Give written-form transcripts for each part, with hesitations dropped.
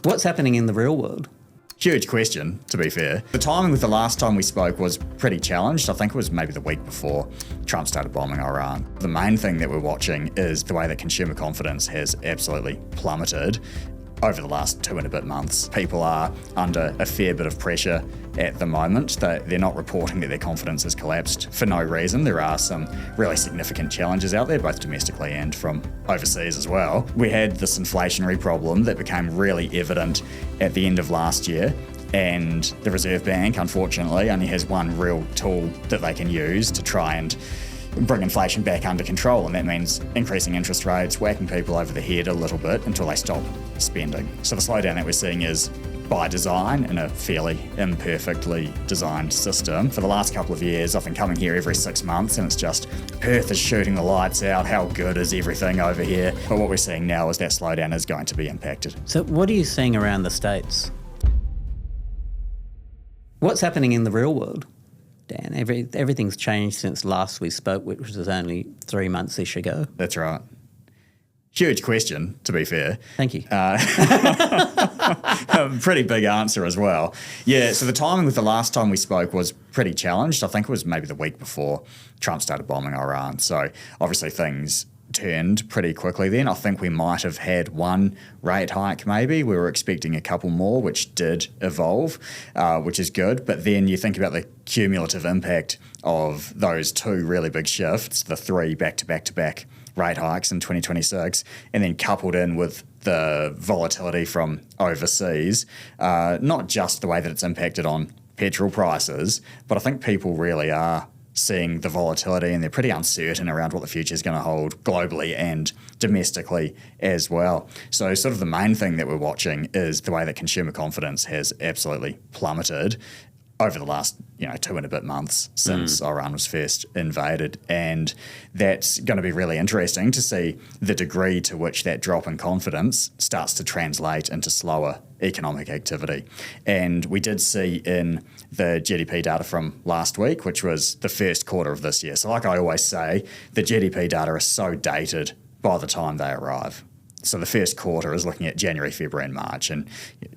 What's happening in the real world? Huge question, to be fair. The timing with the last time we spoke was pretty challenged. I think it was maybe the week before Trump started bombing Iran. The main thing that we're watching is the way that consumer confidence has absolutely plummeted over the last 2 and a bit months. People are under a fair bit of pressure at the moment. They're not reporting that their confidence has collapsed for no reason. There are some really significant challenges out there, both domestically and from overseas as well. We had this inflationary problem that became really evident at the end of last year, and the Reserve Bank, unfortunately, only has one real tool that they can use to try and bring inflation back under control, and that means increasing interest rates, whacking people over the head a little bit until they stop spending. So the slowdown that we're seeing is by design in a fairly imperfectly designed system. For the last couple of years, I've been coming here every 6 months and it's just Perth is shooting the lights out, how good is everything over here? But what we're seeing now is that slowdown is going to be impacted. So what are you seeing around the States? What's happening in the real world? Dan, everything's changed since last we spoke, which was only 3 months-ish ago. That's right. Huge question, to be fair. Thank you. Pretty big answer as well. Yeah, so the timing with the last time we spoke was pretty challenged. I think it was maybe the week before Trump started bombing Iran. So obviously things turned pretty quickly then. I think we might have had one rate hike maybe. We were expecting a couple more, which did evolve, which is good. But then you think about the cumulative impact of those two really big shifts, the 3 back-to-back-to-back rate hikes in 2026, and then coupled in with the volatility from overseas, not just the way that it's impacted on petrol prices, but I think people really are seeing the volatility and they're pretty uncertain around what the future is going to hold globally and domestically as well. So sort of the main thing that we're watching is the way that consumer confidence has absolutely plummeted over the last 2 and a bit months since Iran was first invaded. And that's going to be really interesting to see the degree to which that drop in confidence starts to translate into slower economic activity. And we did see in the GDP data from last week, which was the first quarter of this year. So like I always say, the GDP data is so dated by the time they arrive. So the first quarter is looking at January, February and March, and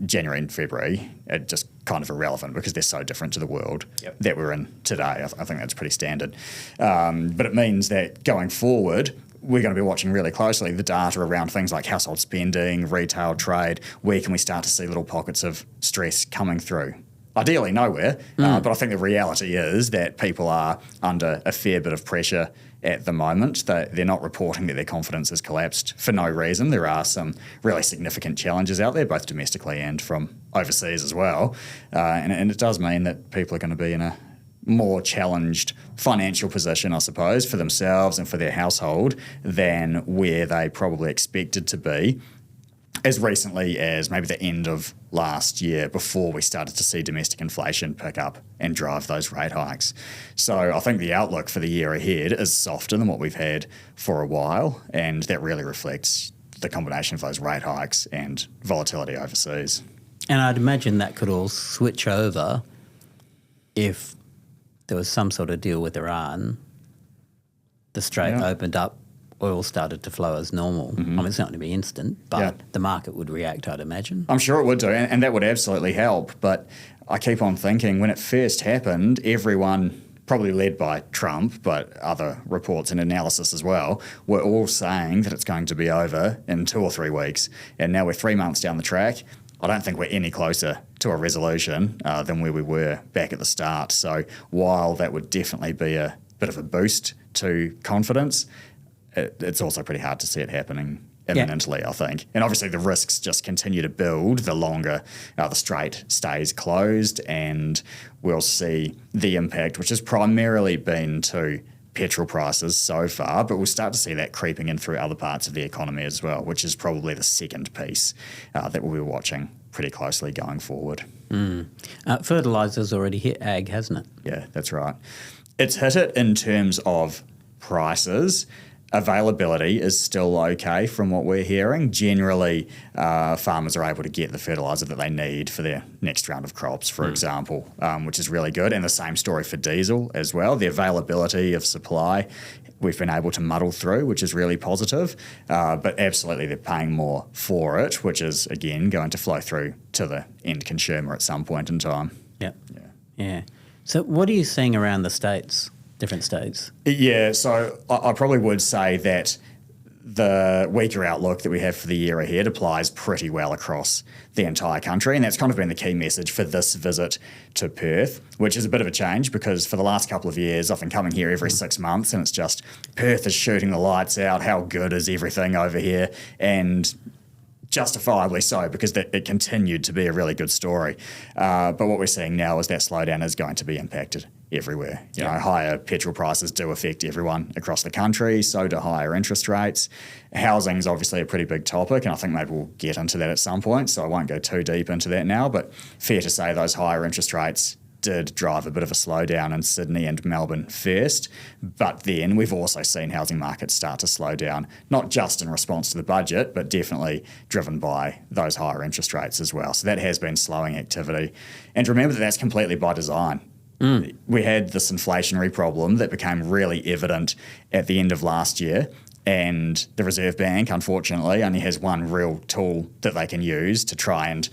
January and February are just kind of irrelevant because they're so different to the world that we're in today. I think that's pretty standard. But it means that going forward, we're going to be watching really closely the data around things like household spending, retail trade. Where can we start to see little pockets of stress coming through? Ideally nowhere, but I think the reality is that people are under a fair bit of pressure at the moment. They're not reporting that their confidence has collapsed for no reason. There are some really significant challenges out there, both domestically and from overseas as well. And it does mean that people are going to be in a more challenged financial position, I suppose, for themselves and for their household than where they probably expected to be as recently as maybe the end of last year before we started to see domestic inflation pick up and drive those rate hikes. So I think the outlook for the year ahead is softer than what we've had for a while, and that really reflects the combination of those rate hikes and volatility overseas. And I'd imagine that could all switch over if there was some sort of deal with Iran, the Strait opened up, oil started to flow as normal. I mean, it's not going to be instant, but the market would react, I'd imagine. I'm sure it would do, and that would absolutely help. But I keep on thinking when it first happened, everyone, probably led by Trump, but other reports and analysis as well, were all saying that it's going to be over in 2 or 3 weeks. And now we're 3 months down the track. I don't think we're any closer to a resolution than where we were back at the start. So while that would definitely be a bit of a boost to confidence, it's also pretty hard to see it happening imminently, I think. And obviously the risks just continue to build the longer the strait stays closed, and we'll see the impact, which has primarily been to petrol prices so far, but we'll start to see that creeping in through other parts of the economy as well, which is probably the second piece that we'll be watching pretty closely going forward. Fertiliser's already hit ag, hasn't it? Yeah, that's right. It's hit it in terms of prices. Availability is still okay from what we're hearing. Generally, farmers are able to get the fertiliser that they need for their next round of crops, for example, which is really good. And the same story for diesel as well. The availability of supply we've been able to muddle through, which is really positive. But absolutely they're paying more for it, which is, again, going to flow through to the end consumer at some point in time. Yeah. So what are you seeing around the states, different states? Yeah, so I probably would say that the weaker outlook that we have for the year ahead applies pretty well across the entire country. And that's kind of been the key message for this visit to Perth, which is a bit of a change because for the last couple of years, I've been coming here every 6 months and it's just Perth is shooting the lights out. How good is everything over here? And justifiably so, because it continued to be a really good story. But what we're seeing now is that slowdown is going to be impacted everywhere. You know, higher petrol prices do affect everyone across the country, so do higher interest rates. Housing is obviously a pretty big topic, and I think maybe we'll get into that at some point, so I won't go too deep into that now, but fair to say those higher interest rates did drive a bit of a slowdown in Sydney and Melbourne first, but then we've also seen housing markets start to slow down, not just in response to the budget, but definitely driven by those higher interest rates as well. So that has been slowing activity. And remember that that's completely by design. We had this inflationary problem that became really evident at the end of last year, and the Reserve Bank, unfortunately, only has one real tool that they can use to try and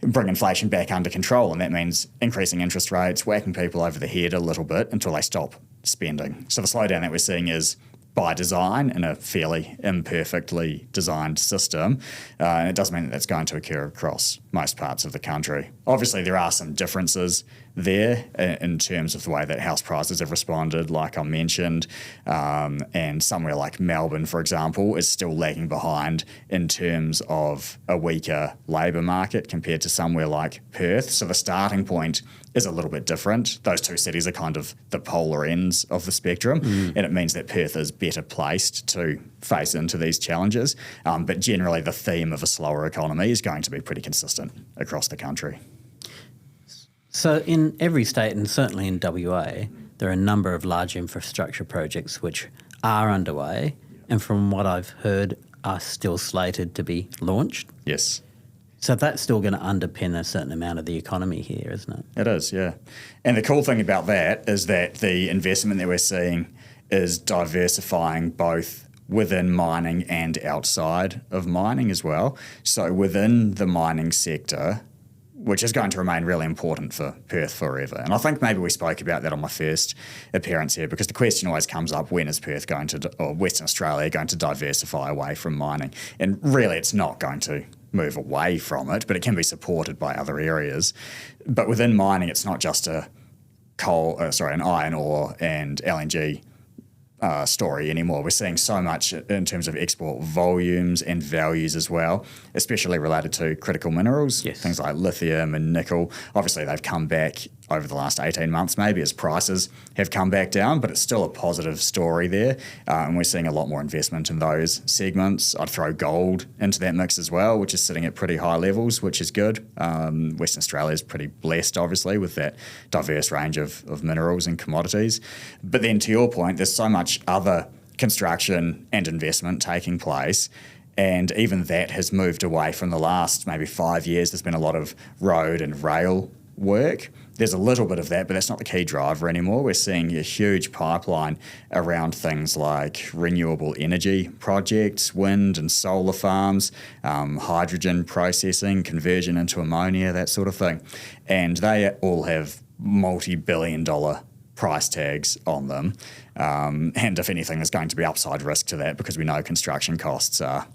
bring inflation back under control, and that means increasing interest rates, whacking people over the head a little bit until they stop spending. So the slowdown that we're seeing is by design in a fairly imperfectly designed system, and it does mean that that's going to occur across most parts of the country. Obviously, there are some differences there in terms of the way that house prices have responded, like I mentioned, and somewhere like Melbourne, for example, is still lagging behind in terms of a weaker labour market compared to somewhere like Perth. So the starting point is a little bit different. Those two cities are kind of the polar ends of the spectrum, and it means that Perth is better placed to face into these challenges. But generally, the theme of a slower economy is going to be pretty consistent across the country. So in every state, and certainly in WA, there are a number of large infrastructure projects which are underway, and from what I've heard, are still slated to be launched. Yes. So that's still going to underpin a certain amount of the economy here, isn't it? It is, yeah. And the cool thing about that is that the investment that we're seeing is diversifying both within mining and outside of mining as well. So within the mining sector, which is going to remain really important for Perth forever. And I think maybe we spoke about that on my first appearance here, because the question always comes up, when is Perth going to, or Western Australia going to diversify away from mining? And really it's not going to move away from it, but it can be supported by other areas. But within mining, it's not just an iron ore and LNG story anymore. We're seeing so much in terms of export volumes and values as well, especially related to critical minerals, things like lithium and nickel. Obviously, they've come back over the last 18 months maybe as prices have come back down, but it's still a positive story there, and we're seeing a lot more investment in those segments. I'd throw gold into that mix as well, which is sitting at pretty high levels, which is good. Western Australia is pretty blessed, obviously, with that diverse range of minerals and commodities. But then to your point, there's so much other construction and investment taking place, and even that has moved away from the last maybe 5 years. There's been a lot of road and rail work. There's a little bit of that, but that's not the key driver anymore. We're seeing a huge pipeline around things like renewable energy projects, wind and solar farms, hydrogen processing, conversion into ammonia, that sort of thing. And they all have multi-billion-dollar price tags on them. And if anything, there's going to be upside risk to that, because we know construction costs are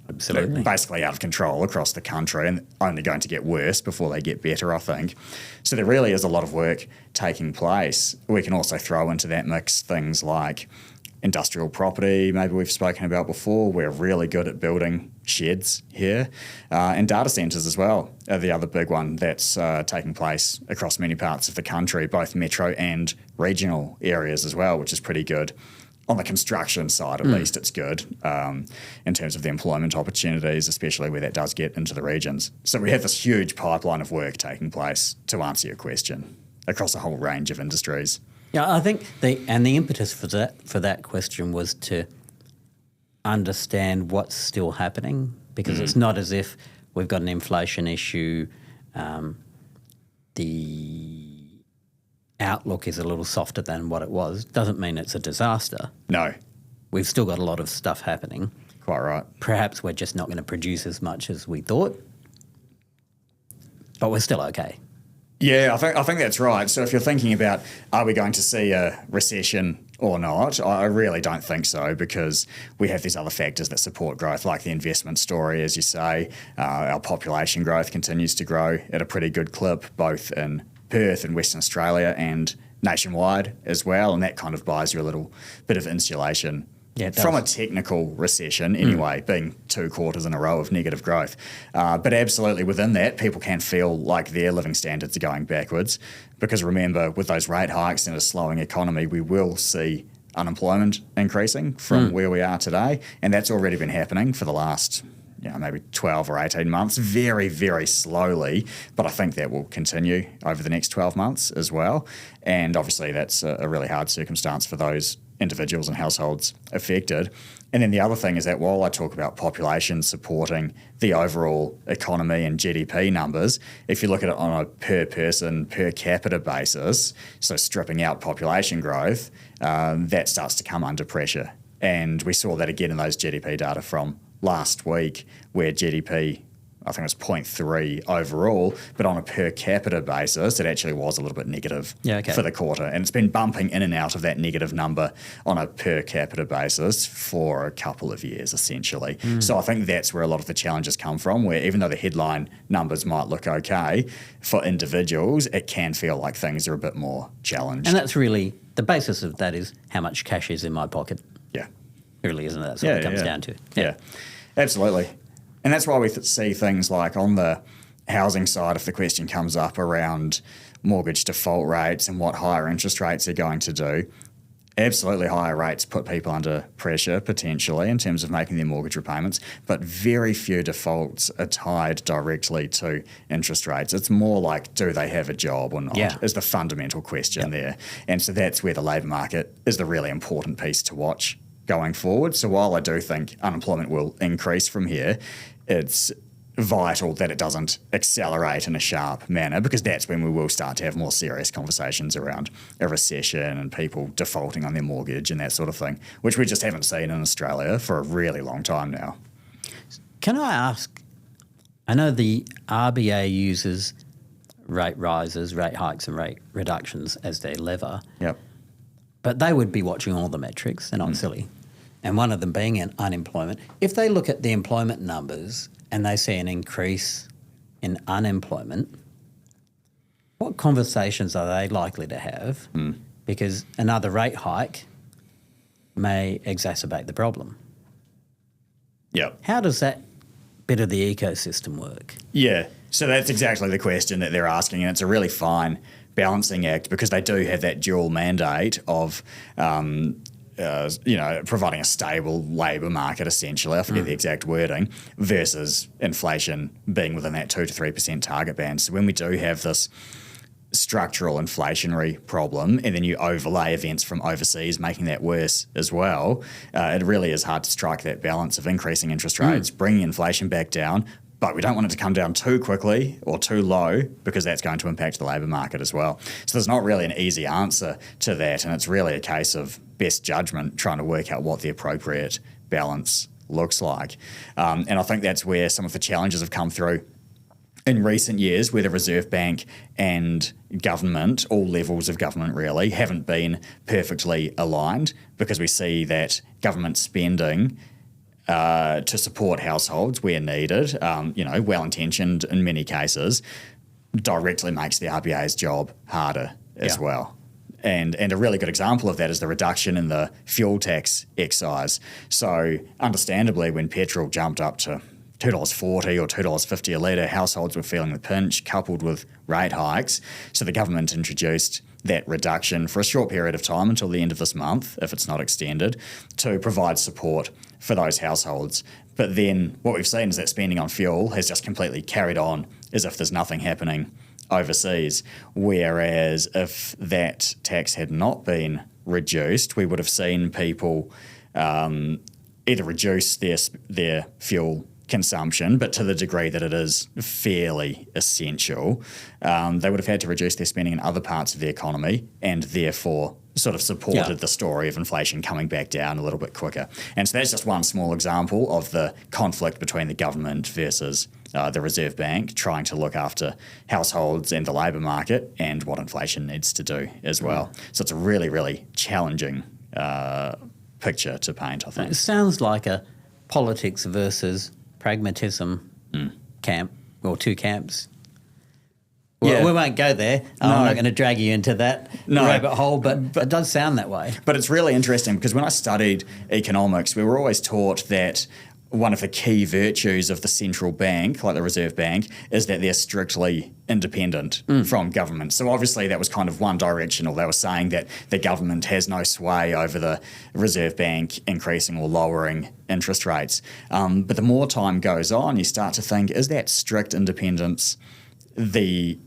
basically out of control across the country and only going to get worse before they get better, I think. So there really is a lot of work taking place. We can also throw into that mix things like industrial property, maybe we've spoken about before. We're really good at building sheds here. And data centres as well are the other big one that's taking place across many parts of the country, both metro and regional areas as well, which is pretty good. On the construction side, at least, it's good in terms of the employment opportunities, especially where that does get into the regions. So we have this huge pipeline of work taking place, to answer your question, across a whole range of industries. Yeah, I think the impetus for that question was to understand what's still happening, because it's not as if we've got an inflation issue. The outlook is a little softer than what it was. Doesn't mean it's a disaster. No. we've still got a lot of stuff happening. Quite right. Perhaps we're just not going to produce as much as we thought, but we're still okay. Yeah, I think that's right. So if you're thinking about, are we going to see a recession or not, I really don't think so, because we have these other factors that support growth, like the investment story, as you say. Our population growth continues to grow at a pretty good clip, both in Perth and Western Australia and nationwide as well, and that kind of buys you a little bit of insulation from a technical recession anyway, being 2 quarters in a row of negative growth. But absolutely within that, people can feel like their living standards are going backwards, because remember, with those rate hikes and a slowing economy, we will see unemployment increasing from where we are today, and that's already been happening for the last maybe 12 or 18 months, very, very slowly, but I think that will continue over the next 12 months as well. And obviously that's a really hard circumstance for those individuals and households affected. And then the other thing is that while I talk about population supporting the overall economy and GDP numbers, if you look at it on a per person, per capita basis, so stripping out population growth, that starts to come under pressure. And we saw that again in those GDP data from last week, where GDP, I think it was 0.3 overall, but on a per capita basis, it actually was a little bit negative for the quarter. And it's been bumping in and out of that negative number on a per capita basis for a couple of years, essentially. So I think that's where a lot of the challenges come from, where even though the headline numbers might look okay, for individuals, it can feel like things are a bit more challenged. And that's really, the basis of that is how much cash is in my pocket. Yeah. It really isn't. That's what it comes down to. Yeah, absolutely. And that's why we see things like on the housing side, if the question comes up around mortgage default rates and what higher interest rates are going to do, absolutely higher rates put people under pressure potentially in terms of making their mortgage repayments, but very few defaults are tied directly to interest rates. It's more like, do they have a job or not, is the fundamental question there. And so that's where the labour market is the really important piece to watch going forward. So while I do think unemployment will increase from here, it's vital that it doesn't accelerate in a sharp manner, because that's when we will start to have more serious conversations around a recession and people defaulting on their mortgage and that sort of thing, which we just haven't seen in Australia for a really long time now. Can I ask, I know the RBA uses rate rises, rate hikes and rate reductions as their lever. Yep. But they would be watching all the metrics. They're not silly. And one of them being unemployment. If they look at the employment numbers and they see an increase in unemployment, what conversations are they likely to have? Because another rate hike may exacerbate the problem. Yep. How does that bit of the ecosystem work? Yeah, so that's exactly the question that they're asking, and it's a really fine balancing act, because they do have that dual mandate of providing a stable labour market, essentially, I forget the exact wording, versus inflation being within that 2 to 3% target band. So when we do have this structural inflationary problem, and then you overlay events from overseas making that worse as well, it really is hard to strike that balance of increasing interest rates, bringing inflation back down, but we don't want it to come down too quickly or too low, because that's going to impact the labour market as well. So there's not really an easy answer to that, and it's really a case of best judgment trying to work out what the appropriate balance looks like. And I think that's where some of the challenges have come through in recent years, where the Reserve Bank and government, all levels of government really, haven't been perfectly aligned, because we see that government spending to support households where needed, well-intentioned in many cases, directly makes the RBA's job harder as well. And a really good example of that is the reduction in the fuel tax excise. So understandably, when petrol jumped up to $2.40 or $2.50 a litre, households were feeling the pinch, coupled with rate hikes. So the government introduced that reduction for a short period of time until the end of this month, if it's not extended, to provide support for those households. But then what we've seen is that spending on fuel has just completely carried on as if there's nothing happening overseas. Whereas if that tax had not been reduced, we would have seen people either reduce their fuel consumption, but to the degree that it is fairly essential, they would have had to reduce their spending in other parts of the economy, and therefore sort of supported the story of inflation coming back down a little bit quicker. And so that's just one small example of the conflict between the government versus the Reserve Bank trying to look after households and the labour market and what inflation needs to do as well. So it's a really, really challenging picture to paint, I think. It sounds like a politics versus pragmatism camp, or two camps. Well, we won't go there. I'm not going to drag you into that rabbit hole, but it does sound that way. But it's really interesting because when I studied economics, we were always taught that one of the key virtues of the central bank, like the Reserve Bank, is that they're strictly independent from government. So obviously that was kind of one directional. They were saying that the government has no sway over the Reserve Bank increasing or lowering interest rates. But the more time goes on, you start to think, is that strict independence the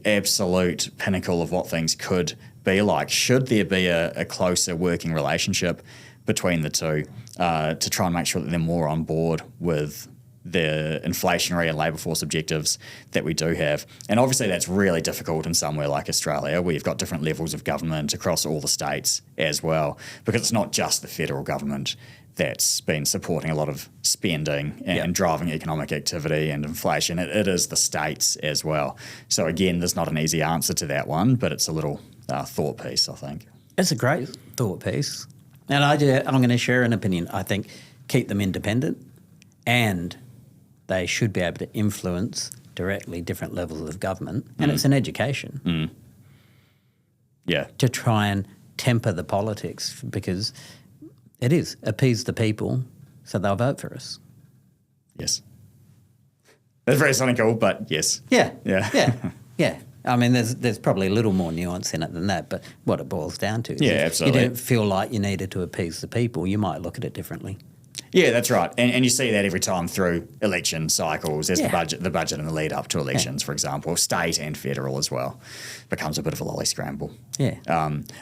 absolute pinnacle of what things could be like? Should there be a closer working relationship between the two to try and make sure that they're more on board with the inflationary and labour force objectives that we do have? And obviously that's really difficult in somewhere like Australia, where you've got different levels of government across all the states as well, because it's not just the federal government that's been supporting a lot of spending and driving economic activity and inflation. It is the states as well. So again, there's not an easy answer to that one, but it's a little thought piece, I think. It's a great thought piece. And I'm going to share an opinion. I think keep them independent, and they should be able to influence directly different levels of government. And it's an education. Yeah. To try and temper the politics, because it is appease the people so they'll vote for us. Yes. That's very cynical, but yes. Yeah. I mean, there's probably a little more nuance in it than that, but what it boils down to is if absolutely. you don't feel like you needed to appease the people, you might look at it differently. Yeah, that's right. And you see that every time through election cycles. There's the budget and the lead up to elections, for example, state and federal as well. Becomes a bit of a lolly scramble. Yeah.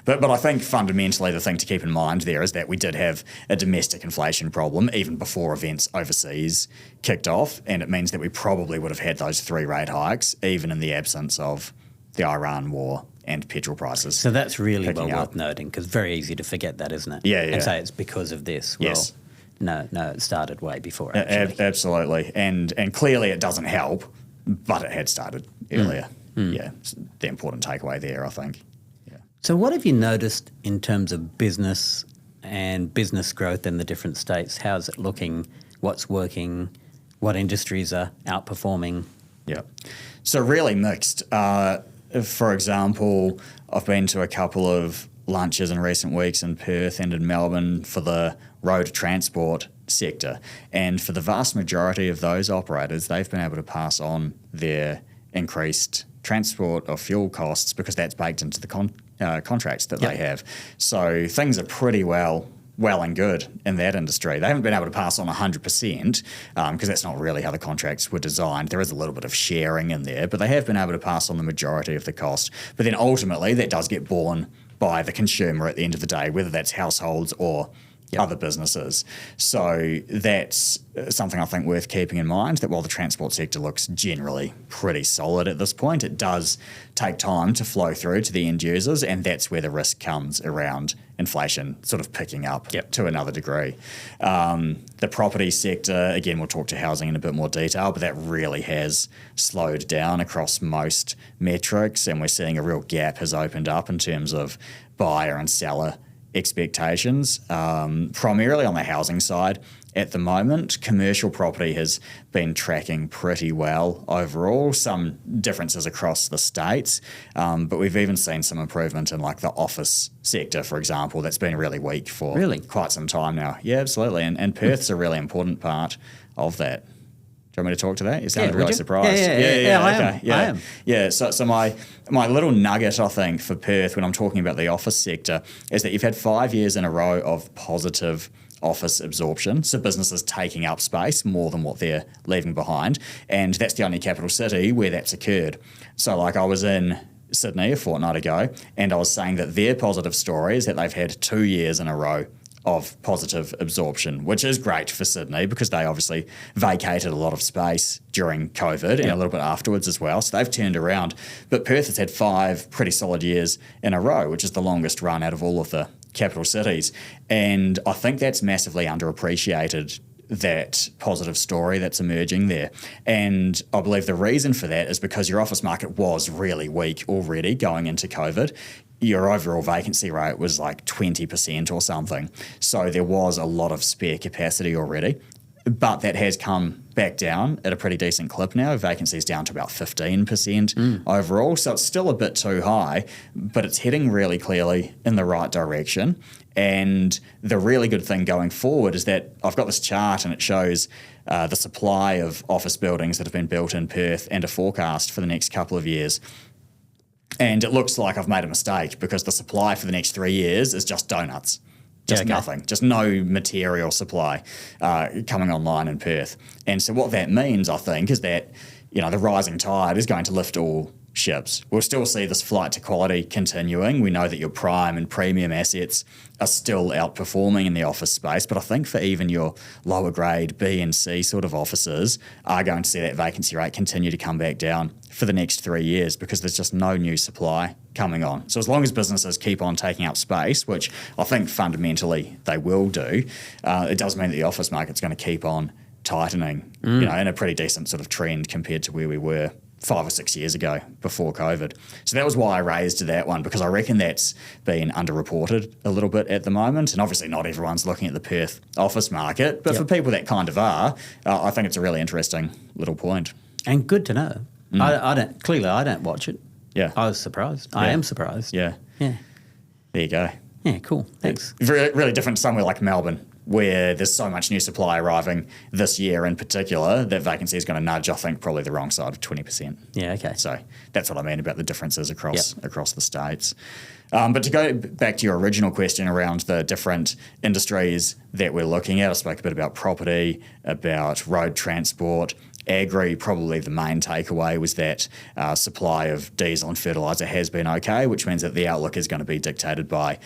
But I think fundamentally the thing to keep in mind there is that we did have a domestic inflation problem even before events overseas kicked off, and it means that we probably would have had those 3 rate hikes even in the absence of the Iran war and petrol prices. So that's really well up. worth noting, because it's very easy to forget that, isn't it? Yeah. And say it's because of this. Well, yes. No, it started way before, actually. Absolutely. And clearly it doesn't help, but it had started earlier. Yeah, it's the important takeaway there, I think. Yeah. So what have you noticed in terms of business and business growth in the different states? How's it looking? What's working? What industries are outperforming? Yeah. So really mixed. For example, I've been to a couple of lunches in recent weeks in Perth and in Melbourne for the road transport sector. And for the vast majority of those operators, they've been able to pass on their increased transport or fuel costs because that's baked into the contracts that they have. So things are pretty well and good in that industry. They haven't been able to pass on 100% because that's not really how the contracts were designed. There is a little bit of sharing in there, but they have been able to pass on the majority of the cost. But then ultimately that does get borne by the consumer at the end of the day, whether that's households or other businesses. So that's something I think worth keeping in mind, that while the transport sector looks generally pretty solid at this point, it does take time to flow through to the end users, and that's where the risk comes around inflation sort of picking up to another degree. The property sector, again, we'll talk to housing in a bit more detail, but that really has slowed down across most metrics, and we're seeing a real gap has opened up in terms of buyer and seller expectations, primarily on the housing side. At the moment, commercial property has been tracking pretty well overall, some differences across the states, but we've even seen some improvement in like the office sector, for example, that's been really weak for quite some time now. Yeah, absolutely. And Perth's a really important part of that. Do you want me to talk to that? You sounded really surprised. I am. Yeah, so my little nugget, I think, for Perth when I'm talking about the office sector is that you've had 5 years in a row of positive office absorption, so businesses taking up space more than what they're leaving behind, and that's the only capital city where that's occurred. So like I was in Sydney a fortnight ago, and I was saying that their positive story is that they've had 2 years in a row of positive absorption, which is great for Sydney because they obviously vacated a lot of space during COVID and a little bit afterwards as well. So they've turned around. But Perth has had 5 pretty solid years in a row, which is the longest run out of all of the capital cities. And I think that's massively underappreciated, that positive story that's emerging there. And I believe the reason for that is because your office market was really weak already going into COVID. Your overall vacancy rate was like 20% or something. So there was a lot of spare capacity already. But that has come back down at a pretty decent clip now. Vacancy is down to about 15% overall. So it's still a bit too high, but it's heading really clearly in the right direction. And the really good thing going forward is that I've got this chart and it shows the supply of office buildings that have been built in Perth and a forecast for the next couple of years. And it looks like I've made a mistake because the supply for the next 3 years is just donuts. Just nothing, just no material supply coming online in Perth. And so what that means, I think, is that, the rising tide is going to lift all ships. We'll still see this flight to quality continuing. We know that your prime and premium assets are still outperforming in the office space, but I think for even your lower grade B and C sort of offices are going to see that vacancy rate continue to come back down for the next 3 years because there's just no new supply coming on. So as long as businesses keep on taking up space, which I think fundamentally they will do, it does mean that the office market's going to keep on tightening, in a pretty decent sort of trend compared to where we were 5 or 6 years ago before COVID. So that was why I raised that one, because I reckon that's been underreported a little bit at the moment. And obviously not everyone's looking at the Perth office market, but for people that kind of are, I think it's a really interesting little point. And good to know. I don't watch it. Yeah. I was surprised. I am surprised. Yeah. Yeah. There you go. Yeah, cool. Thanks. Really different to somewhere like Melbourne, where there's so much new supply arriving this year in particular that vacancy is going to nudge, I think, probably the wrong side of 20%. Yeah, okay. So that's what I mean about the differences across the states. But to go back to your original question around the different industries that we're looking at, I spoke a bit about property, about road transport. Agri, probably the main takeaway was that supply of diesel and fertiliser has been okay, which means that the outlook is going to be dictated by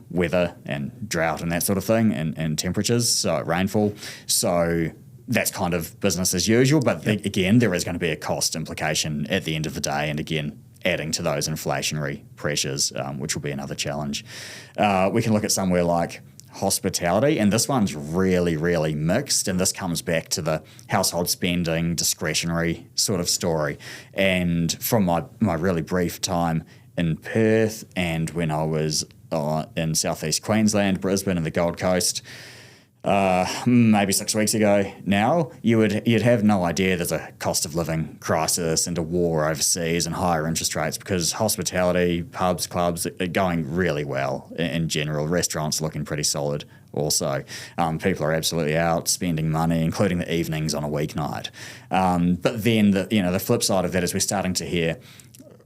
weather and drought and that sort of thing, and temperatures, so rainfall. So that's kind of business as usual, but again, there is going to be a cost implication at the end of the day, and again, adding to those inflationary pressures, which will be another challenge. We can look at somewhere like hospitality, and this one's really, really mixed, and this comes back to the household spending, discretionary sort of story. And from my really brief time in Perth and when I was in southeast Queensland, Brisbane and the Gold Coast, maybe 6 weeks ago now, you'd have no idea there's a cost of living crisis and a war overseas and higher interest rates, because hospitality, pubs, clubs are going really well in general. Restaurants looking pretty solid also. People are absolutely out spending money, including the evenings on a weeknight. But then the flip side of that is we're starting to hear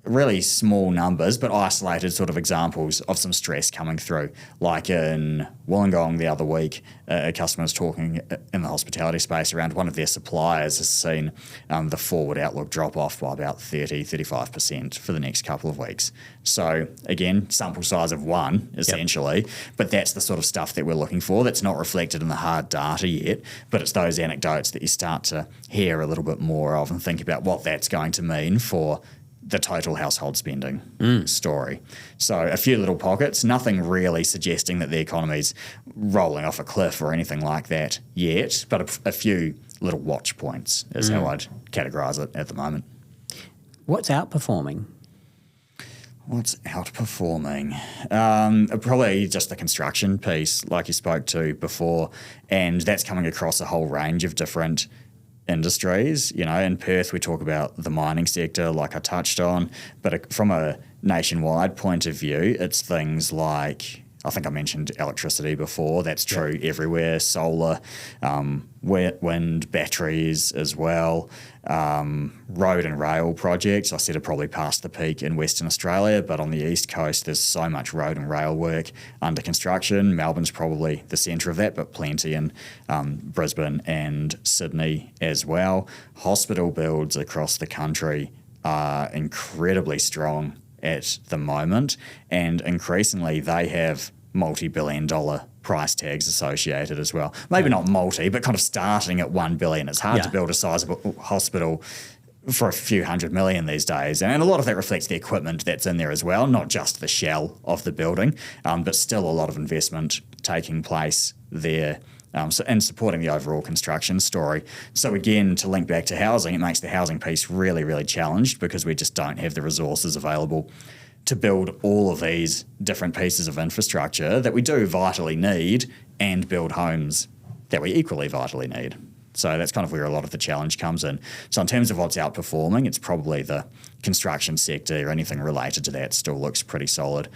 really small numbers, but isolated sort of examples of some stress coming through. Like in Wollongong the other week, a customer was talking in the hospitality space around one of their suppliers has seen the forward outlook drop off by about 35% for the next couple of weeks. So again, sample size of one, essentially, but that's the sort of stuff that we're looking for. That's not reflected in the hard data yet, but it's those anecdotes that you start to hear a little bit more of and think about what that's going to mean for the total household spending story. So a few little pockets, nothing really suggesting that the economy's rolling off a cliff or anything like that yet, but a few little watch points is how I'd categorise it at the moment. What's outperforming? What's outperforming? Probably just the construction piece, like you spoke to before, and that's coming across a whole range of different industries. In Perth we talk about the mining sector, like I touched on, but from a nationwide point of view, it's things like, I think I mentioned electricity before. That's true everywhere. Solar, wind, batteries as well. Road and rail projects, I said, are probably past the peak in Western Australia, but on the East Coast there's so much road and rail work under construction. Melbourne's probably the centre of that, but plenty in Brisbane and Sydney as well. Hospital builds across the country are incredibly strong at the moment, and increasingly they have multi-billion-dollar price tags associated as well. Maybe not multi, but kind of starting at $1 billion. It's hard to build a sizable hospital for a few $100 million these days. And a lot of that reflects the equipment that's in there as well, not just the shell of the building, but still a lot of investment taking place there. And supporting the overall construction story. So again, to link back to housing, it makes the housing piece really, really challenged because we just don't have the resources available to build all of these different pieces of infrastructure that we do vitally need and build homes that we equally vitally need. So that's kind of where a lot of the challenge comes in. So in terms of what's outperforming, it's probably the construction sector or anything related to that still looks pretty solid.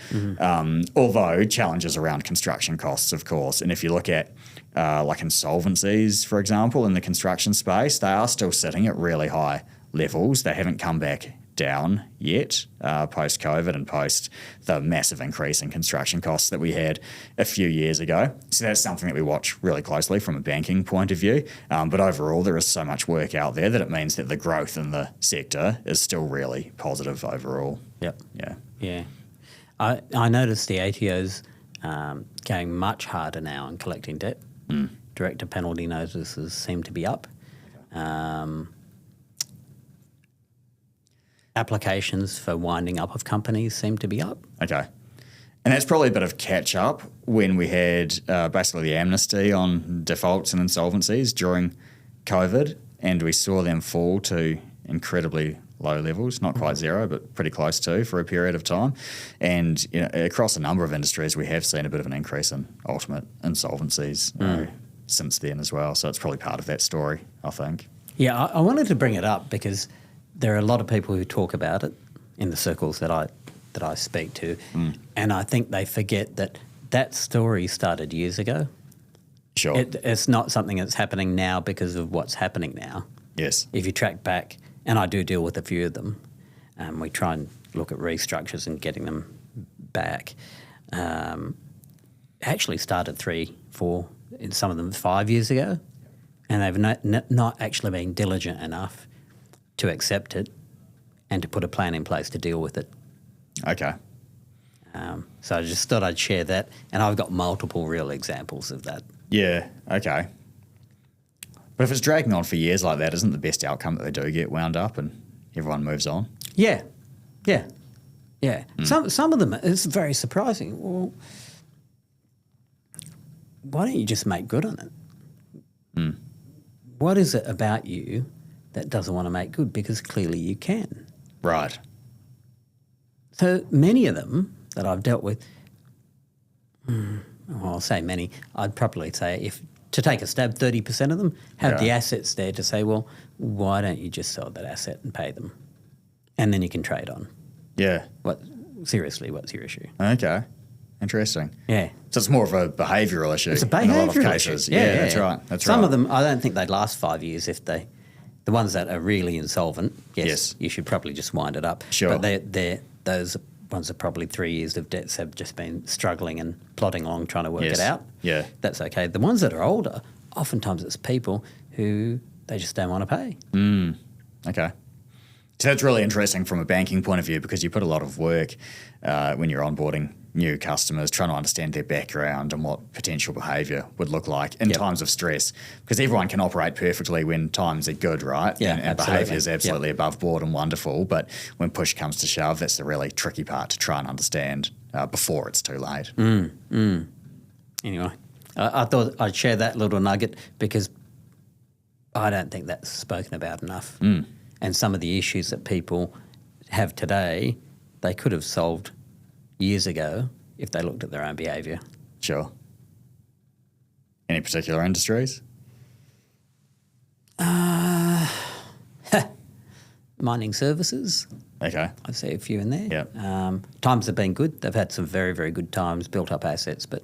Although challenges around construction costs, of course. And if you look at like insolvencies, for example, in the construction space, they are still sitting at really high levels. They haven't come back down yet post-COVID and post the massive increase in construction costs that we had a few years ago. So that's something that we watch really closely from a banking point of view. But overall, there is so much work out there that it means that the growth in the sector is still really positive overall. Yep. Yeah. I noticed the ATO's going much harder now in collecting debt. Director penalty notices seem to be up. Applications for winding up of companies seem to be up. Okay. And that's probably a bit of catch up when we had basically the amnesty on defaults and insolvencies during COVID, and we saw them fall to incredibly low levels, not quite zero, but pretty close to for a period of time. And across a number of industries, we have seen a bit of an increase in ultimate insolvencies since then as well. So it's probably part of that story, I think. Yeah, I wanted to bring it up because there are a lot of people who talk about it in the circles that I speak to, and I think they forget that story started years ago. Sure. It's not something that's happening now because of what's happening now. Yes. If you track back, and I do deal with a few of them, we try and look at restructures and getting them back. Actually started 3, 4, in some of them 5 years ago, and they've not actually been diligent enough to accept it and to put a plan in place to deal with it. Okay. So I just thought I'd share that, and I've got multiple real examples of that. Yeah, okay. But if it's dragging on for years like that, isn't the best outcome that they do get wound up and everyone moves on? Yeah. Some of them, it's very surprising. Well, why don't you just make good on it? What is it about you that doesn't want to make good? Because clearly you can. Right. So many of them that I've dealt with, I'll say many, I'd probably say if to take a stab, 30% of them have the assets there to say, well, why don't you just sell that asset and pay them? And then you can trade on. Yeah. Seriously, what's your issue? Okay. Interesting. Yeah. So it's more of a behavioural issue. It's a behavioural in a lot of issue. cases. Yeah, that's right. Some of them, I don't think they'd last 5 years if the ones that are really insolvent, yes, you should probably just wind it up. Sure. But those ones are probably 3 years of debts have just been struggling and plodding along trying to work it out. Yeah. That's okay. The ones that are older, oftentimes it's people who they just don't want to pay. Okay. So that's really interesting from a banking point of view because you put a lot of work when you're onboarding new customers, trying to understand their background and what potential behaviour would look like in times of stress. Because everyone can operate perfectly when times are good, right? Yeah, and behaviour is absolutely above board and wonderful. But when push comes to shove, that's the really tricky part to try and understand before it's too late. Anyway, I thought I'd share that little nugget because I don't think that's spoken about enough. And some of the issues that people have today, they could have solved years ago if they looked at their own behaviour. Sure. Any particular industries? Mining services. Okay. I see a few in there. Yep. Times have been good. They've had some very, very good times, built up assets, but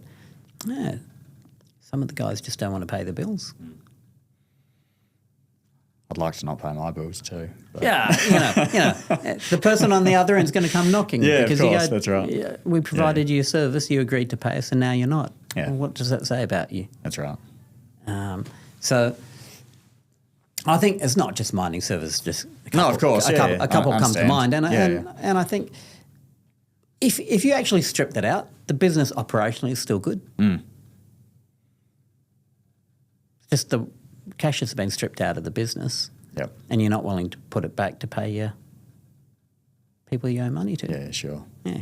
some of the guys just don't want to pay the bills. I'd like to not pay my bills too. But. Yeah, the person on the other end's going to come knocking. Yeah, because of course, you go, that's right. Yeah, we provided you a service, you agreed to pay us, and now you're not. Yeah. Well, what does that say about you? That's right. So I think it's not just mining services, just a couple, No, of course, a couple come to mind. And Yeah. I think if you actually strip that out, the business operationally is still good. Just the cash has been stripped out of the business. Yep. And you're not willing to put it back to pay your people you owe money to. Yeah, sure. Yeah.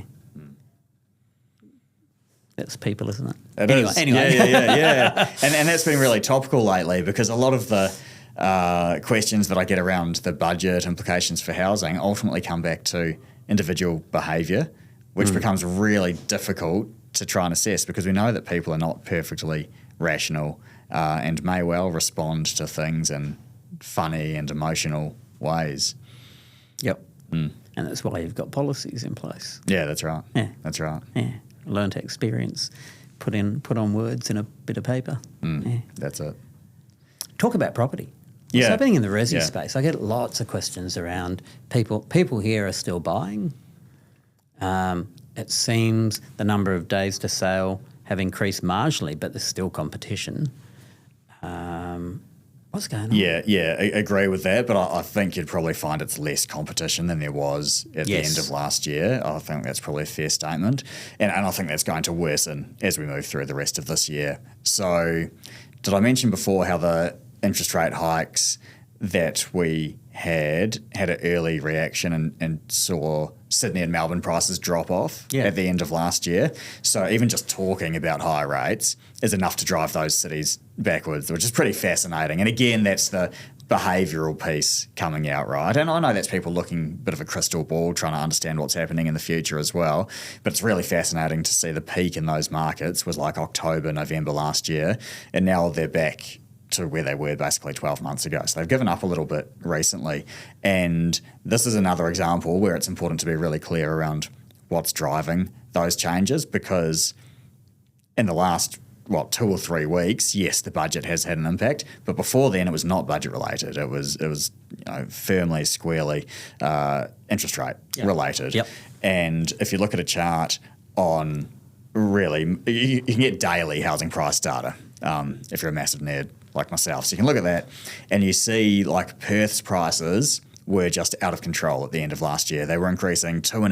That's people, isn't it? It is. Anyway. Yeah. And that's been really topical lately because a lot of the questions that I get around the budget implications for housing ultimately come back to individual behaviour, which becomes really difficult to try and assess because we know that people are not perfectly rational and may well respond to things in funny and emotional ways. Yep. And that's why you've got policies in place. Yeah, that's right. Yeah. That's right. Yeah. Learn to experience, put on words in a bit of paper. Yeah. That's it. Talk about property. Yeah. What's happening in the resi Yeah. space? I get lots of questions around people. People here are still buying. It seems the number of days to sale have increased marginally, but there's still competition. What's going on? Yeah, I agree with that, but I think you'd probably find it's less competition than there was at the end of last year. I think that's probably a fair statement, and I think that's going to worsen as we move through the rest of this year. So did I mention before how the interest rate hikes that we had an early reaction and saw Sydney and Melbourne prices drop off at the end of last year? So even just talking about higher rates is enough to drive those cities backwards, which is pretty fascinating. And again, that's the behavioural piece coming out, right? And I know that's people looking a bit of a crystal ball, trying to understand what's happening in the future as well. But it's really fascinating to see the peak in those markets was like October, November last year, and now they're back to where they were basically 12 months ago. So they've given up a little bit recently. And this is another example where it's important to be really clear around what's driving those changes, because in the last 2 or 3 weeks, yes, the budget has had an impact, but before then it was not budget related. It was firmly, squarely interest rate related. Yep. And if you look at a chart on really, you can get daily housing price data if you're a massive nerd like myself. So you can look at that and you see like Perth's prices were just out of control at the end of last year. They were increasing 2.5%,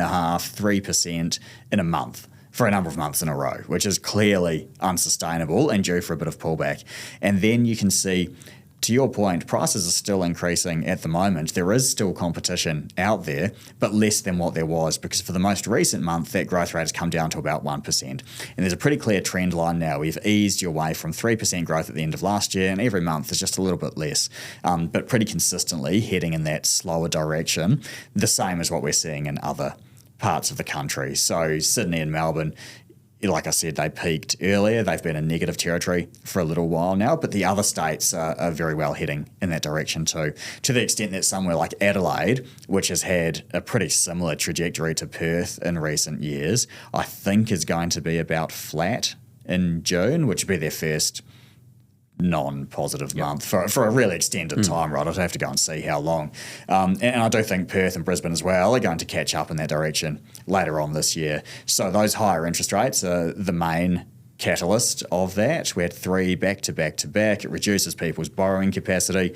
3% in a month for a number of months in a row, which is clearly unsustainable and due for a bit of pullback. And then you can see, to your point, prices are still increasing at the moment. There is still competition out there, but less than what there was, because for the most recent month, that growth rate has come down to about 1%. And there's a pretty clear trend line now. We've eased your way from 3% growth at the end of last year, and every month is just a little bit less, but pretty consistently heading in that slower direction, the same as what we're seeing in other parts of the country. So Sydney and Melbourne, like I said, they peaked earlier. They've been in negative territory for a little while now, but the other states are very well heading in that direction too, to the extent that somewhere like Adelaide, which has had a pretty similar trajectory to Perth in recent years, I think is going to be about flat in June, which would be their first non-positive month for a really extended time, right? I'd have to go and see how long. And I do think Perth and Brisbane as well are going to catch up in that direction later on this year. So those higher interest rates are the main catalyst of that. We had 3 back to back to back. It reduces people's borrowing capacity.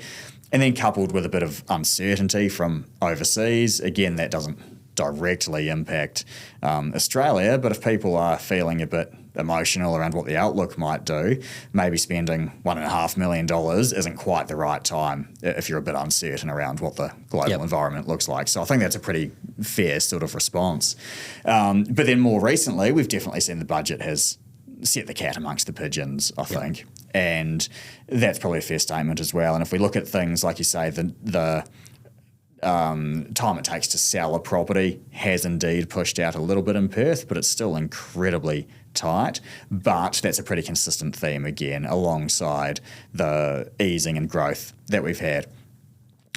And then coupled with a bit of uncertainty from overseas, again, that doesn't directly impact Australia, but if people are feeling a bit emotional around what the outlook might do, maybe spending $1.5 million isn't quite the right time if you're a bit uncertain around what the global environment looks like. So I think that's a pretty fair sort of response. But then more recently, we've definitely seen the budget has set the cat amongst the pigeons, I think. And that's probably a fair statement as well. And if we look at things, like you say, the time it takes to sell a property has indeed pushed out a little bit in Perth, but it's still incredibly tight. But that's a pretty consistent theme again, alongside the easing and growth that we've had.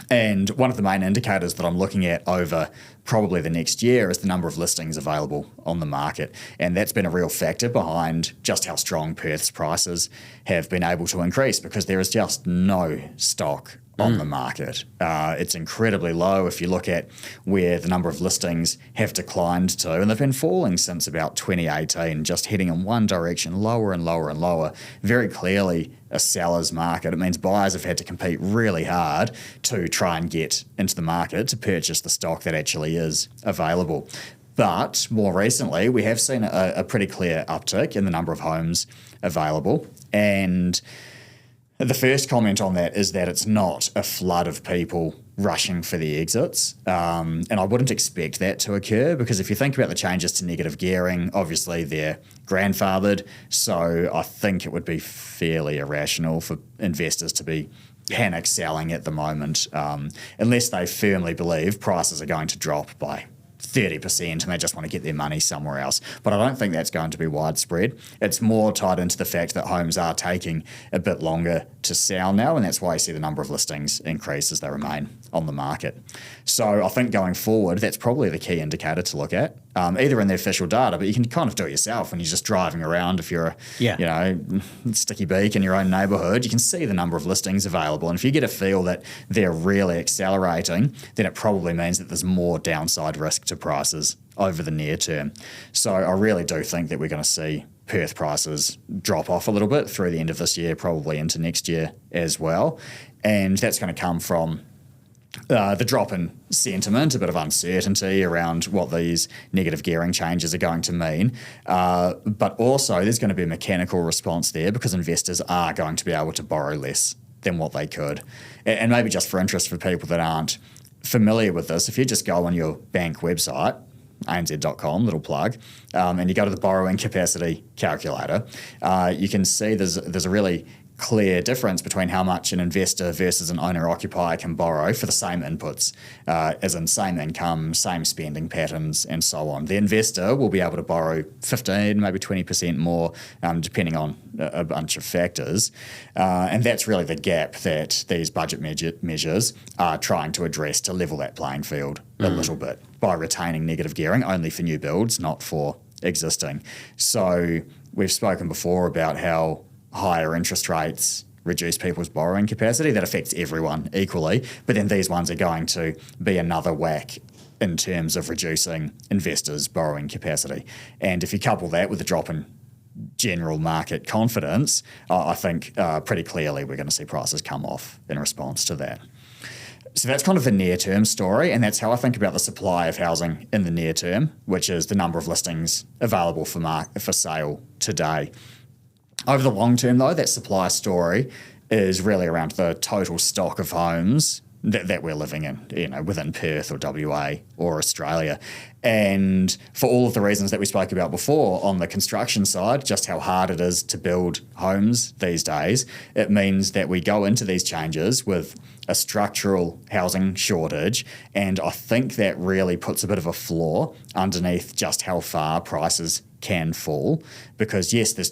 And one of the main indicators that I'm looking at over probably the next year is the number of listings available on the market. And that's been a real factor behind just how strong Perth's prices have been able to increase, because there is just no stock on the market. It's incredibly low if you look at where the number of listings have declined to, and they've been falling since about 2018, just heading in one direction, lower and lower and lower. Very clearly a seller's market. It means buyers have had to compete really hard to try and get into the market to purchase the stock that actually is available. But more recently, we have seen a pretty clear uptick in the number of homes available. And the first comment on that is that it's not a flood of people rushing for the exits. And I wouldn't expect that to occur, because if you think about the changes to negative gearing, obviously they're grandfathered. So I think it would be fairly irrational for investors to be panic selling at the moment, unless they firmly believe prices are going to drop by 30% and they just want to get their money somewhere else. But I don't think that's going to be widespread. It's more tied into the fact that homes are taking a bit longer to sell now, and that's why you see the number of listings increase as they remain on the market. So I think going forward, that's probably the key indicator to look at, either in the official data, but you can kind of do it yourself when you're just driving around. If you're a sticky beak in your own neighbourhood, you can see the number of listings available. And if you get a feel that they're really accelerating, then it probably means that there's more downside risk to prices over the near term. So I really do think that we're going to see Perth prices drop off a little bit through the end of this year, probably into next year as well. And that's going to come from the drop in sentiment, a bit of uncertainty around what these negative gearing changes are going to mean. But also there's going to be a mechanical response there, because investors are going to be able to borrow less than what they could. And maybe just for interest for people that aren't familiar with this, if you just go on your bank website, anz.com, little plug, and you go to the borrowing capacity calculator, you can see there's a really clear difference between how much an investor versus an owner-occupier can borrow for the same inputs, as in same income, same spending patterns, and so on. The investor will be able to borrow 15, maybe 20% more, depending on a bunch of factors. And that's really the gap that these budget measures are trying to address, to level that playing field a little bit by retaining negative gearing only for new builds, not for existing. So we've spoken before about how higher interest rates reduce people's borrowing capacity. That affects everyone equally, but then these ones are going to be another whack in terms of reducing investors' borrowing capacity. And if you couple that with a drop in general market confidence, I think pretty clearly we're going to see prices come off in response to that. So that's kind of the near-term story, and that's how I think about the supply of housing in the near term, which is the number of listings available for sale today. Over the long term, though, that supply story is really around the total stock of homes that we're living in, within Perth or WA or Australia. And for all of the reasons that we spoke about before on the construction side, just how hard it is to build homes these days, it means that we go into these changes with a structural housing shortage. And I think that really puts a bit of a floor underneath just how far prices can fall, because yes, there's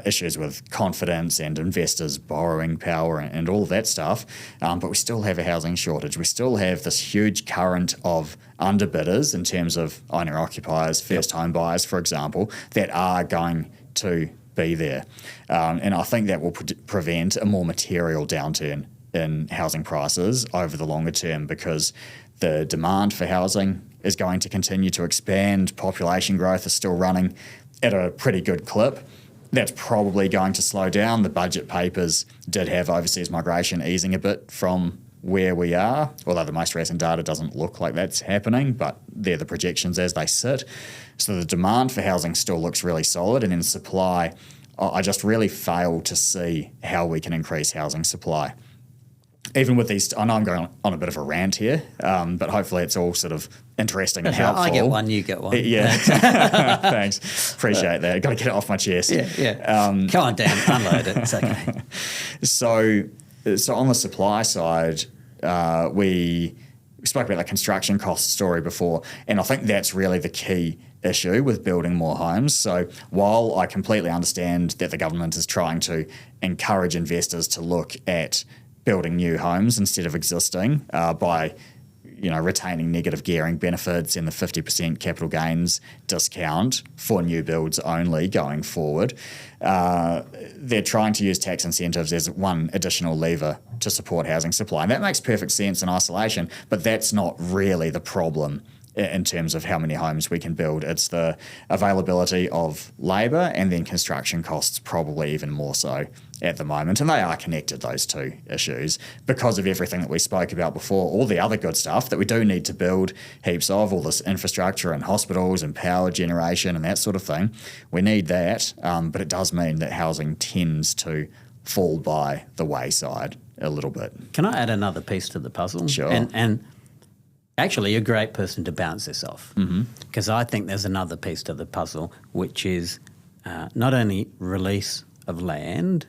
issues with confidence and investors' borrowing power and all of that stuff, but we still have a housing shortage. We still have this huge current of underbidders in terms of owner-occupiers, first home buyers, for example, that are going to be there. And I think that will prevent a more material downturn in housing prices over the longer term, because the demand for housing is going to continue to expand. Population growth is still running at a pretty good clip. That's probably going to slow down. The budget papers did have overseas migration easing a bit from where we are, although the most recent data doesn't look like that's happening, but they're the projections as they sit. So the demand for housing still looks really solid, and in supply, I just really fail to see how we can increase housing supply. Even with these, I know I'm going on a bit of a rant here, but hopefully it's all sort of interesting and helpful. I get one, you get one. Yeah, thanks. Appreciate that. Got to get it off my chest. Yeah. Come on, Dan, unload it. It's okay. So on the supply side, we spoke about the construction cost story before, and I think that's really the key issue with building more homes. So while I completely understand that the government is trying to encourage investors to look at building new homes instead of existing by retaining negative gearing benefits and the 50% capital gains discount for new builds only going forward, they're trying to use tax incentives as one additional lever to support housing supply. And that makes perfect sense in isolation, but that's not really the problem in terms of how many homes we can build. It's the availability of labour and then construction costs, probably even more so at the moment. And they are connected, those two issues, because of everything that we spoke about before, all the other good stuff that we do need to build heaps of, all this infrastructure and hospitals and power generation and that sort of thing. We need that, but it does mean that housing tends to fall by the wayside a little bit. Can I add another piece to the puzzle? Sure. And actually, you're a great person to bounce this off, because I think there's another piece to the puzzle, which is not only release of land,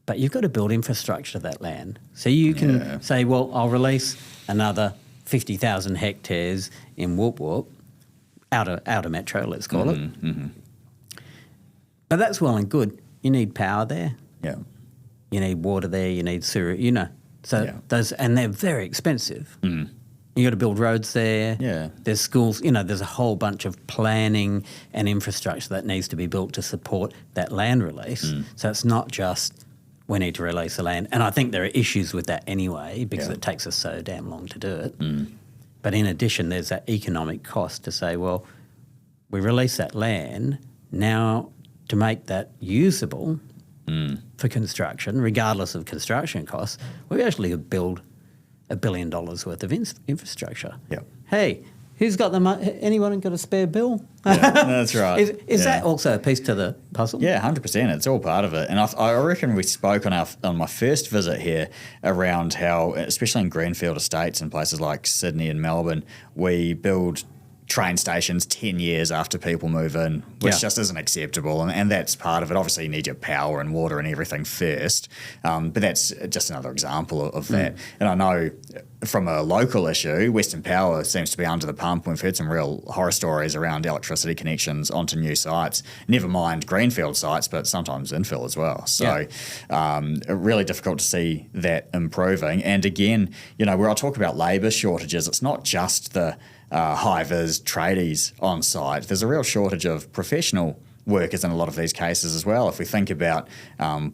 but you've got to build infrastructure to that land. So you can say, well, I'll release another 50,000 hectares in Whoop Whoop, outer metro, let's call it. But that's well and good. You need power there. Yeah. You need water there. You need sewer. So those, and they're very expensive. You got to build roads there. Yeah. There's schools. There's a whole bunch of planning and infrastructure that needs to be built to support that land release. So it's not just we need to release the land. And I think there are issues with that anyway, because it takes us so damn long to do it. But in addition, there's that economic cost to say, well, we release that land now to make that usable for construction, regardless of construction costs. We actually build $1 billion worth of infrastructure. Yep. Hey, who's got the money? Anyone got a spare bill? Yeah, that's right. Is that also a piece to the puzzle? Yeah, 100%. It's all part of it. And I reckon we spoke on my first visit here around how, especially in greenfield estates and places like Sydney and Melbourne, we build train stations 10 years after people move in, which just isn't acceptable. And that's part of it. Obviously, you need your power and water and everything first. But that's just another example of that. And I know from a local issue, Western Power seems to be under the pump. We've heard some real horror stories around electricity connections onto new sites, never mind greenfield sites, but sometimes infill as well. So really difficult to see that improving. And again, where I talk about labour shortages, it's not just the high-vis tradies on site. There's a real shortage of professional workers in a lot of these cases as well. If we think about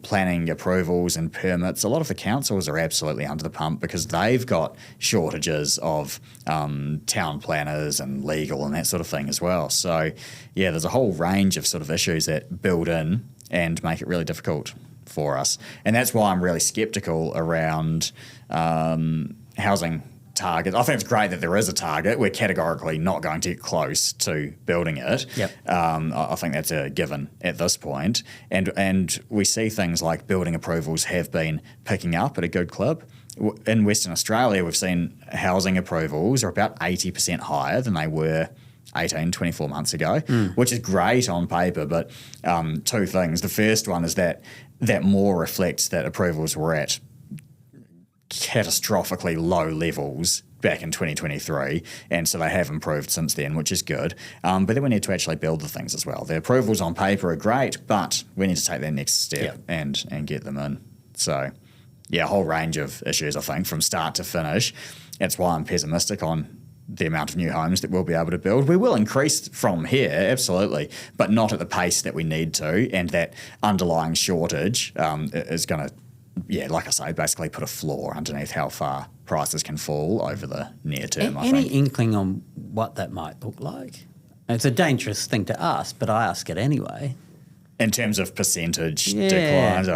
planning approvals and permits, a lot of the councils are absolutely under the pump because they've got shortages of town planners and legal and that sort of thing as well. So, there's a whole range of sort of issues that build in and make it really difficult for us. And that's why I'm really sceptical around housing target. I think it's great that there is a target. We're categorically not going to get close to building it. I think that's a given at this point. And we see things like building approvals have been picking up at a good clip. In Western Australia, we've seen housing approvals are about 80% higher than they were 18, 24 months ago, which is great on paper. But two things. The first one is that more reflects that approvals were at catastrophically low levels back in 2023, and so they have improved since then, which is good. But then we need to actually build the things as well. The approvals on paper are great, but we need to take that next step and get them in. So, a whole range of issues, I think, from start to finish. That's why I'm pessimistic on the amount of new homes that we'll be able to build. We will increase from here, absolutely, but not at the pace that we need to, and that underlying shortage is going to like I say, basically put a floor underneath how far prices can fall over the near term, I think. Any inkling on what that might look like? It's a dangerous thing to ask, but I ask it anyway. In terms of percentage declines,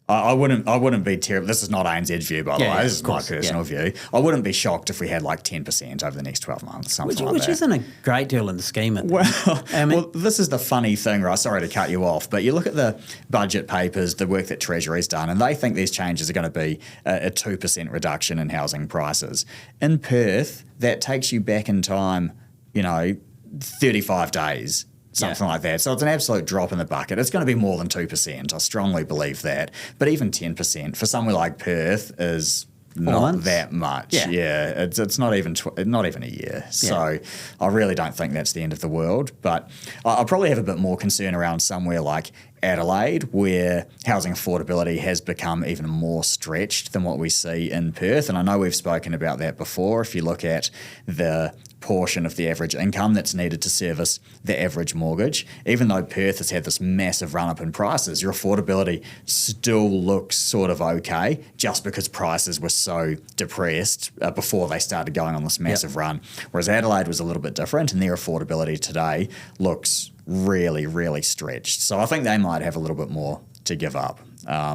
I wouldn't be terrible. This is not ANZ's view, by the way. This is my personal view. I wouldn't be shocked if we had like 10% over the next 12 months, something like that. Which isn't a great deal in the scheme of things. Well, this is the funny thing, right? Sorry to cut you off, but you look at the budget papers, the work that Treasury's done, and they think these changes are going to be a 2% reduction in housing prices. In Perth, that takes you back in time, 35 days. Something like that. So it's an absolute drop in the bucket. It's going to be more than 2%. I strongly believe that. But even 10% for somewhere like Perth is not that much. It's not even a year. So I really don't think that's the end of the world. But I probably have a bit more concern around somewhere like Adelaide, where housing affordability has become even more stretched than what we see in Perth. And I know we've spoken about that before. If you look at the portion of the average income that's needed to service the average mortgage, even though Perth has had this massive run-up in prices, your affordability still looks sort of okay just because prices were so depressed before they started going on this massive run. Whereas Adelaide was a little bit different, and their affordability today looks really, really stretched. So I think they might have a little bit more to give up. I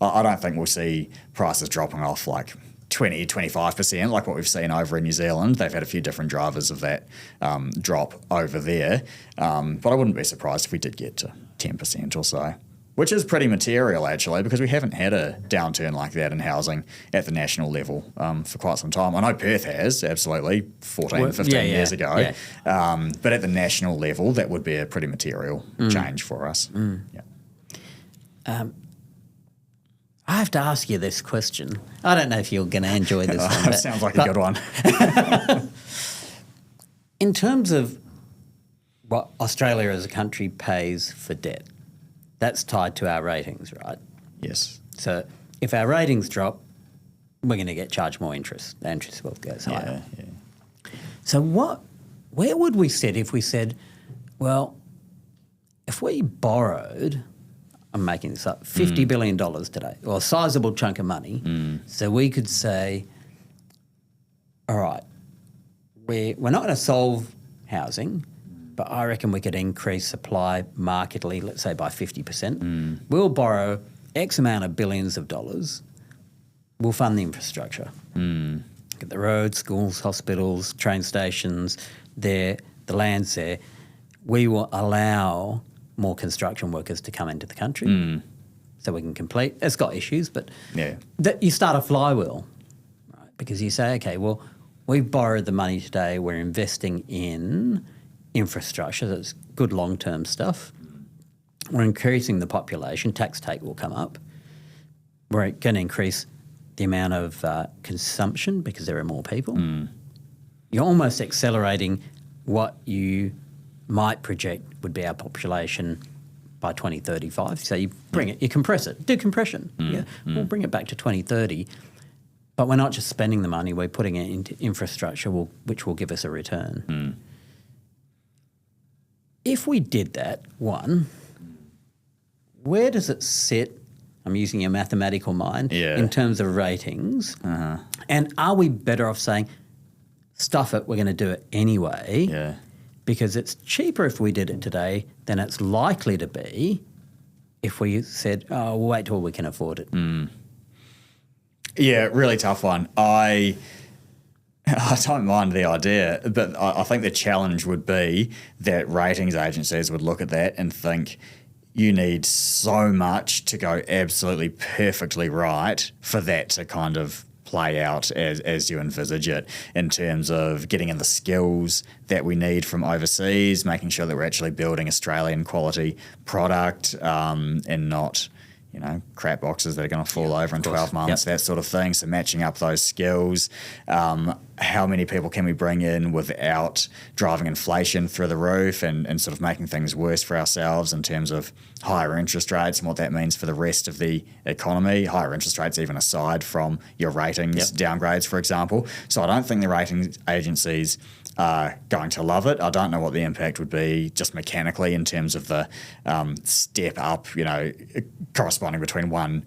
don't think we'll see prices dropping off like 20, 25%, like what we've seen over in New Zealand. They've had a few different drivers of that drop over there. But I wouldn't be surprised if we did get to 10% or so, which is pretty material, actually, because we haven't had a downturn like that in housing at the national level for quite some time. I know Perth has, absolutely, 15 years ago. Yeah. But at the national level, that would be a pretty material change for us. Yeah. I have to ask you this question. I don't know if you're going to enjoy this one. Sounds like a good one. In terms of what Australia as a country pays for debt, that's tied to our ratings, right? Yes. So if our ratings drop, we're going to get charged more interest. The interest will go higher. Yeah. So where would we sit if we said, well, if we borrowed, I'm making this up, $50 billion today, or a sizable chunk of money, so we could say, all right, we're not going to solve housing, but I reckon we could increase supply markedly, let's say by 50%. We'll borrow X amount of billions of dollars. We'll fund the infrastructure. Get the roads, schools, hospitals, train stations there, the land's there. We will allow more construction workers to come into the country so we can complete. It's got issues, but you start a flywheel, right? Because you say, okay, well, we've borrowed the money today, we're investing in infrastructure, that's good long-term stuff. We're increasing the population, tax take will come up. We're going to increase the amount of consumption because there are more people. You're almost accelerating what you might project would be our population by 2035. So you bring it, you compress it, do compression. We'll bring it back to 2030. But we're not just spending the money, we're putting it into infrastructure which will give us a return. If we did that, one, where does it sit, I'm using your mathematical mind, in terms of ratings? And are we better off saying, stuff it, we're going to do it anyway? Because it's cheaper if we did it today than it's likely to be if we said, oh, we'll wait till we can afford it. Yeah, really tough one. I don't mind the idea, but I think the challenge would be that ratings agencies would look at that and think you need so much to go absolutely perfectly right for that to kind of play out as you envisage it, in terms of getting in the skills that we need from overseas, making sure that we're actually building Australian quality product and not, crap boxes that are going to fall over in 12 months, that sort of thing. So matching up those skills. How many people can we bring in without driving inflation through the roof and sort of making things worse for ourselves in terms of higher interest rates and what that means for the rest of the economy, higher interest rates even aside from your ratings downgrades, for example. So I don't think the ratings agencies are going to love it. I don't know what the impact would be just mechanically in terms of the step up, corresponding between one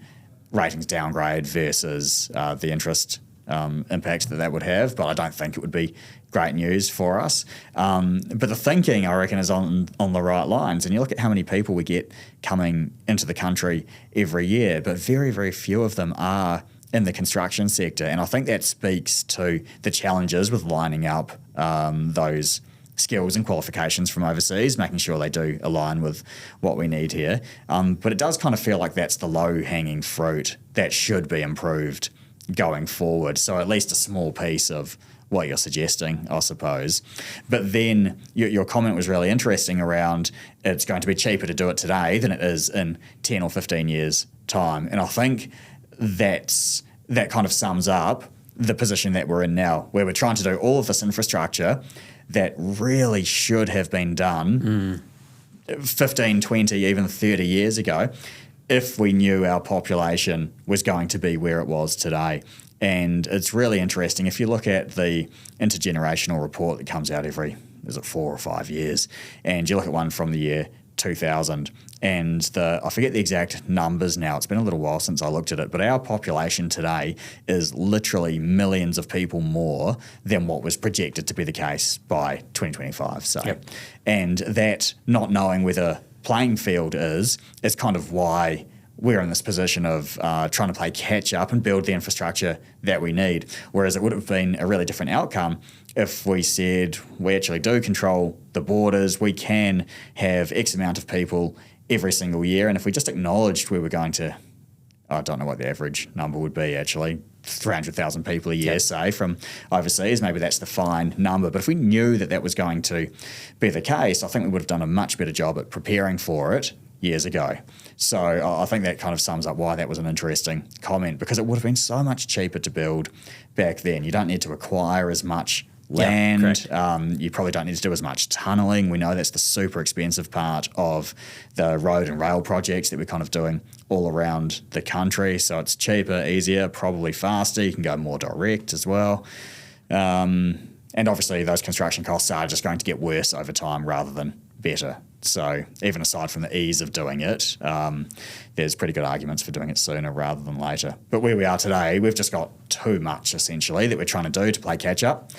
ratings downgrade versus the interest impact that would have, but I don't think it would be great news for us. But the thinking, I reckon, is on the right lines. And you look at how many people we get coming into the country every year, but very, very few of them are in the construction sector. And I think that speaks to the challenges with lining up those skills and qualifications from overseas, making sure they do align with what we need here. But it does kind of feel like that's the low-hanging fruit that should be improved going forward. So at least a small piece of what you're suggesting, I suppose. But then your comment was really interesting around it's going to be cheaper to do it today than it is in 10 or 15 years' time. And I think that kind of sums up the position that we're in now, where we're trying to do all of this infrastructure that really should have been done 15, 20, even 30 years ago, if we knew our population was going to be where it was today. And it's really interesting. If you look at the intergenerational report that comes out every, is it 4 or 5 years, and you look at one from the year 2000, and I forget the exact numbers now, it's been a little while since I looked at it, but our population today is literally millions of people more than what was projected to be the case by 2025, say. Yep. And that not knowing where the playing field is kind of why we're in this position of trying to play catch up and build the infrastructure that we need. Whereas it would have been a really different outcome if we said we actually do control the borders, we can have X amount of people every single year. And if we just acknowledged we were going to, I don't know what the average number would be actually, 300,000 people a year, say, from overseas, maybe that's the fine number. But if we knew that that was going to be the case, I think we would have done a much better job at preparing for it years ago. So I think that kind of sums up why that was an interesting comment, because it would have been so much cheaper to build back then. You don't need to acquire as much land. You probably don't need to do as much tunnelling. We know that's the super expensive part of the road and rail projects that we're kind of doing all around the country. So it's cheaper, easier, probably faster. You can go more direct as well. And obviously those construction costs are just going to get worse over time rather than better. So even aside from the ease of doing it, there's pretty good arguments for doing it sooner rather than later. But where we are today, we've just got too much essentially that we're trying to do to play catch up,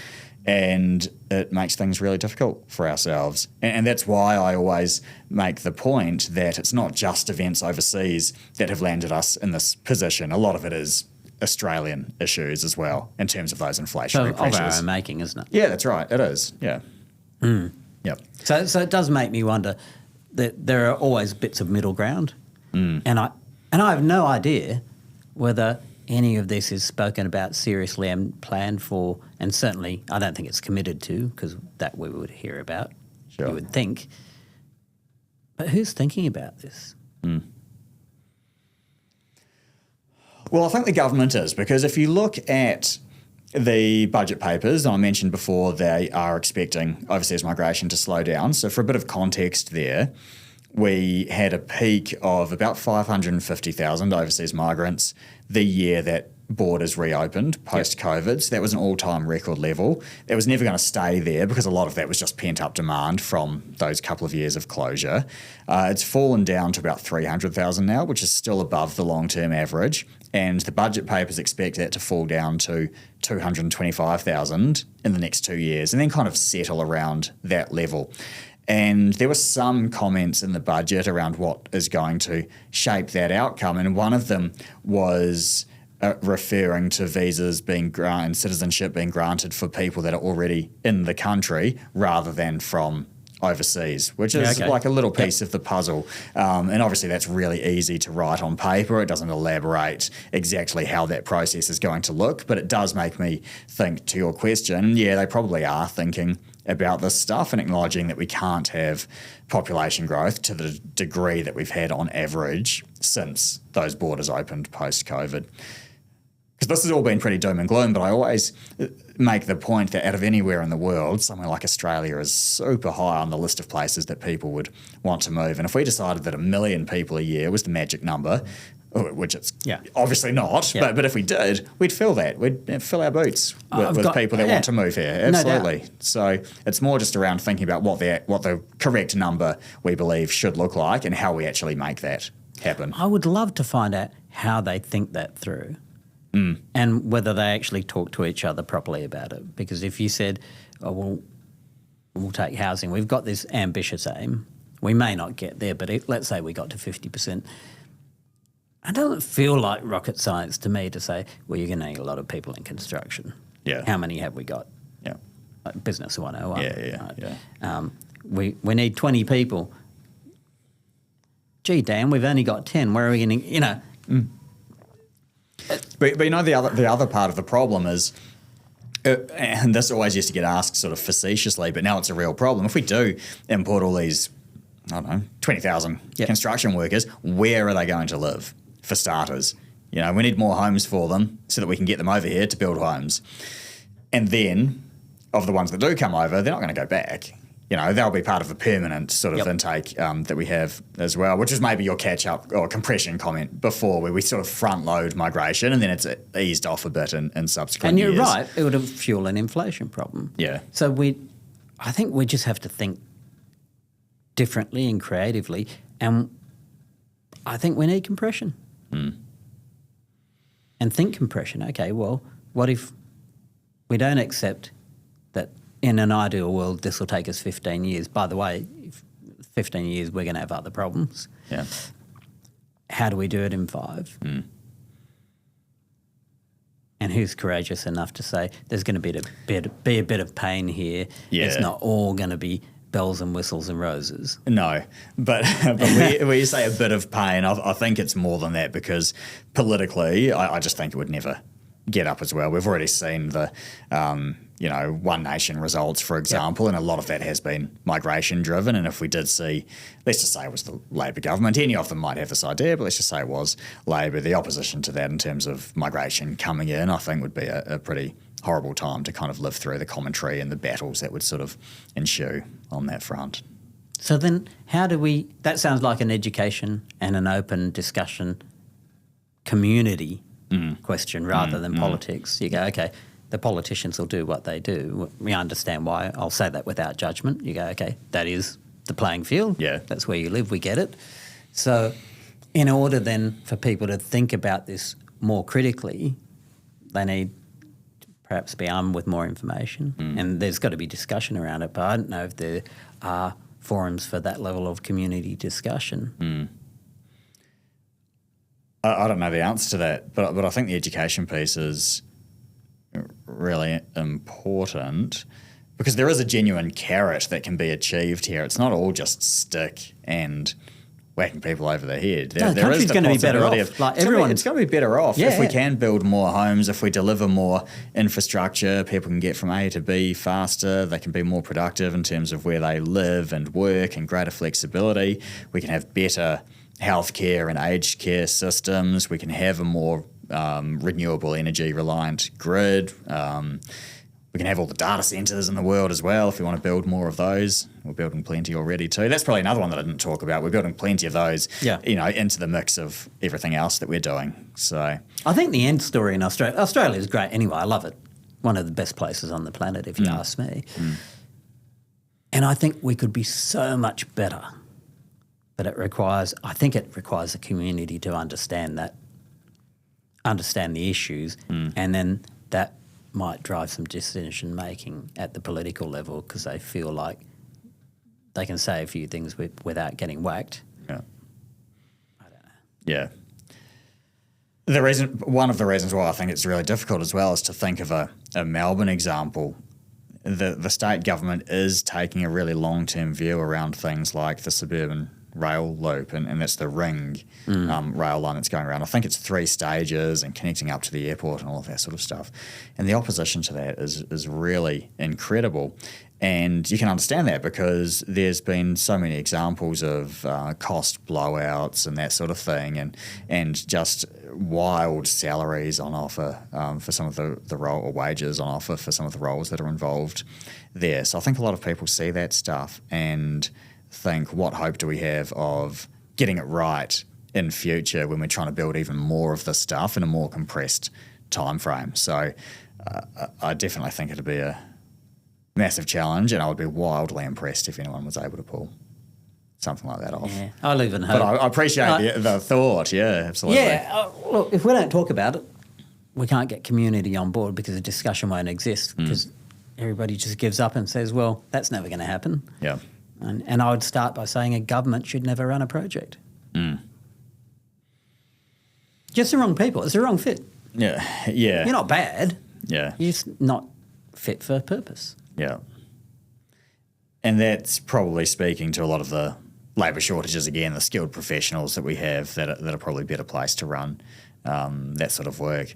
and it makes things really difficult for ourselves. And that's why I always make the point that it's not just events overseas that have landed us in this position. A lot of it is Australian issues as well in terms of those inflationary pressures. Of our own making, isn't it? Yeah, that's right. It is. Yeah. Yep. So it does make me wonder that there are always bits of middle ground, and I have no idea whether any of this is spoken about seriously and planned for, and certainly I don't think it's committed to, because that we would hear about. Sure. You would think. But who's thinking about this? Well, I think the government is, because if you look at the budget papers, I mentioned before, they are expecting overseas migration to slow down. So for a bit of context there, we had a peak of about 550,000 overseas migrants the year that borders reopened post-COVID. So that was an all-time record level. It was never going to stay there because a lot of that was just pent-up demand from those couple of years of closure. It's fallen down to about 300,000 now, which is still above the long-term average. And the budget papers expect that to fall down to 225,000 in the next 2 years and then kind of settle around that level. And there were some comments in the budget around what is going to shape that outcome. And one of them was referring to visas being and citizenship being granted for people that are already in the country rather than from overseas, which is like a little piece of the puzzle. And obviously that's really easy to write on paper. It doesn't elaborate exactly how that process is going to look, but it does make me think, to your question, yeah, they probably are thinking about this stuff and acknowledging that we can't have population growth to the degree that we've had on average since those borders opened post-COVID. Because this has all been pretty doom and gloom, but I always make the point that out of anywhere in the world, somewhere like Australia is super high on the list of places that people would want to move. And if we decided that 1 million people a year was the magic number, which it's obviously not, but if we did, we'd fill that. We'd fill our boots with people that want to move here. Absolutely. No doubt. So it's more just around thinking about what the correct number we believe should look like and how we actually make that happen. I would love to find out how they think that through. And whether they actually talk to each other properly about it. Because if you said, oh, well, we'll take housing, we've got this ambitious aim, we may not get there, but let's say we got to 50%. It doesn't feel like rocket science to me to say, well, you're going to need a lot of people in construction. Yeah. How many have we got? Yeah. Like Business 101. Yeah. We need 20 people. Gee, Dan, we've only got 10. Where are we going to, But you know, the other part of the problem is, and this always used to get asked sort of facetiously, but now it's a real problem. If we do import all these, 20,000 construction workers, where are they going to live, for starters? We need more homes for them so that we can get them over here to build homes. And then, of the ones that do come over, they're not going to go back. they'll be part of a permanent sort of intake that we have as well, which is maybe your catch-up or compression comment before, where we sort of front-load migration and then it's eased off a bit in subsequent years. And you're right, it would have fuel an inflation problem. Yeah. So I think we just have to think differently and creatively, and I think we need compression. And think compression. Okay, well, what if we don't accept that in an ideal world this will take us 15 years? By the way, 15 years we're going to have other problems. Yeah. How do we do it in 5? And who's courageous enough to say there's going to be a bit of pain here? Yeah. It's not all going to be bells and whistles and roses. No, but when you say a bit of pain, I think it's more than that, because politically I just think it would never get up as well. We've already seen the One Nation results, for example, and a lot of that has been migration driven. And if we did see, let's just say it was the Labor government, any of them might have this idea, but let's just say it was Labor, the opposition to that in terms of migration coming in, I think would be a pretty horrible time to kind of live through the commentary and the battles that would sort of ensue on that front. So then how do we – that sounds like an education and an open discussion community question rather than politics. You go, okay, the politicians will do what they do. We understand why. I'll say that without judgment. You go, okay, that is the playing field. Yeah. That's where you live. We get it. So in order then for people to think about this more critically, they need perhaps be armed with more information, and there's got to be discussion around it, but I don't know if there are forums for that level of community discussion. I don't know the answer to that, but I think the education piece is really important, because there is a genuine carrot that can be achieved here. It's not all just stick and whacking people over the head. The country's going to be better off. It's going to be better off if we can build more homes, if we deliver more infrastructure, people can get from A to B faster, they can be more productive in terms of where they live and work, and greater flexibility. We can have better healthcare and aged care systems. We can have a more renewable energy reliant grid. We can have all the data centres in the world as well if we want to build more of those. We're building plenty already too. That's probably another one that I didn't talk about. We're building plenty of those, into the mix of everything else that we're doing. So I think the end story in Australia is great anyway. I love it. One of the best places on the planet, if you ask me. And I think we could be so much better. But it requires a community to understand the issues, and then that might drive some decision making at the political level, because they feel like they can say a few things without getting whacked. Yeah. I don't know. Yeah. One of the reasons why I think it's really difficult as well is to think of a Melbourne example. The state government is taking a really long-term view around things like the suburban rail loop, and that's the ring rail line that's going around. I think it's 3 stages and connecting up to the airport and all of that sort of stuff. And the opposition to that is really incredible. And you can understand that because there's been so many examples of cost blowouts and that sort of thing, and just wild salaries on offer for some of the role, or wages on offer for some of the roles that are involved there. So I think a lot of people see that stuff and think, what hope do we have of getting it right in future when we're trying to build even more of this stuff in a more compressed time frame? So I definitely think it'd be a massive challenge, and I would be wildly impressed if anyone was able to pull something like that off. Yeah, I live in hope. But I appreciate the thought. Yeah, absolutely. Yeah, look, if we don't talk about it, we can't get community on board, because the discussion won't exist, because everybody just gives up and says, well, that's never going to happen. Yeah. And I would start by saying a government should never run a project. Just the wrong people. It's the wrong fit. Yeah. Yeah. You're not bad. Yeah. You're just not fit for purpose. Yeah. And that's probably speaking to a lot of the labour shortages again, the skilled professionals that we have that are probably better placed to run that sort of work.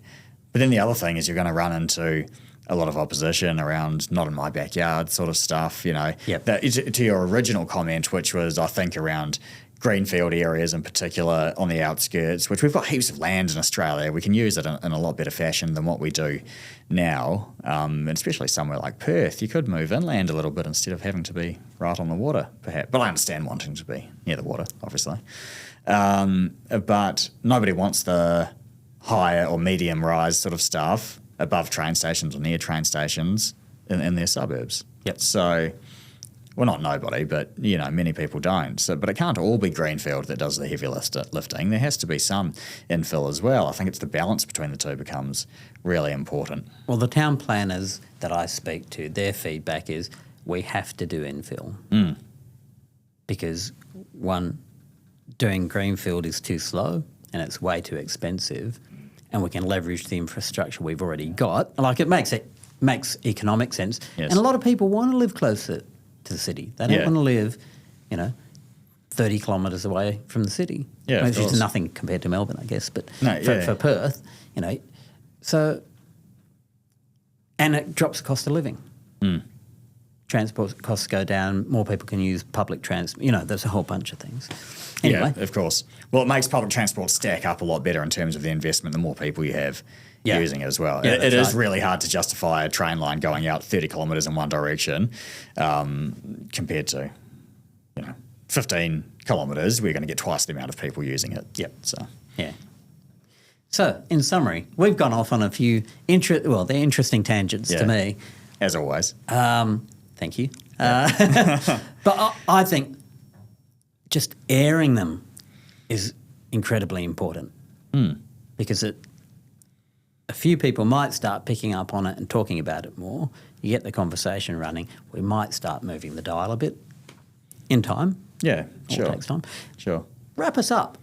But then the other thing is you're going to run into a lot of opposition around not in my backyard sort of stuff, Yep. To your original comment, which was, I think, around greenfield areas in particular on the outskirts, which we've got heaps of land in Australia. We can use it in a lot better fashion than what we do now, and especially somewhere like Perth. You could move inland a little bit instead of having to be right on the water, perhaps. But I understand wanting to be near the water, obviously. But nobody wants the higher or medium rise sort of stuff above train stations or near train stations in their suburbs. Yep. So, well, not nobody, but, many people don't. So, but it can't all be greenfield that does the heavy lifting. There has to be some infill as well. I think it's the balance between the two becomes really important. Well, the town planners that I speak to, their feedback is we have to do infill. Because, one, doing greenfield is too slow and it's way too expensive, and we can leverage the infrastructure we've already got. Like, it makes economic sense. Yes. And a lot of people want to live closer to the city. They don't want to live, 30 kilometres away from the city. Yeah, which is nothing compared to Melbourne, I guess, but No, for Perth, so, and it drops the cost of living. Transport costs go down, more people can use public transport, there's a whole bunch of things. Anyway. Yeah, of course. Well, it makes public transport stack up a lot better in terms of the investment the more people you have using it as well. Yeah, it is really hard to justify a train line going out 30 kilometres in one direction compared to, 15 kilometres. We're going to get twice the amount of people using it. Yep. So, yeah. So, in summary, we've gone off on a few they're interesting tangents to me. As always. Thank you. But I think just airing them is incredibly important because a few people might start picking up on it and talking about it more. You get the conversation running. We might start moving the dial a bit in time. Yeah, sure. It takes time. Sure. Wrap us up.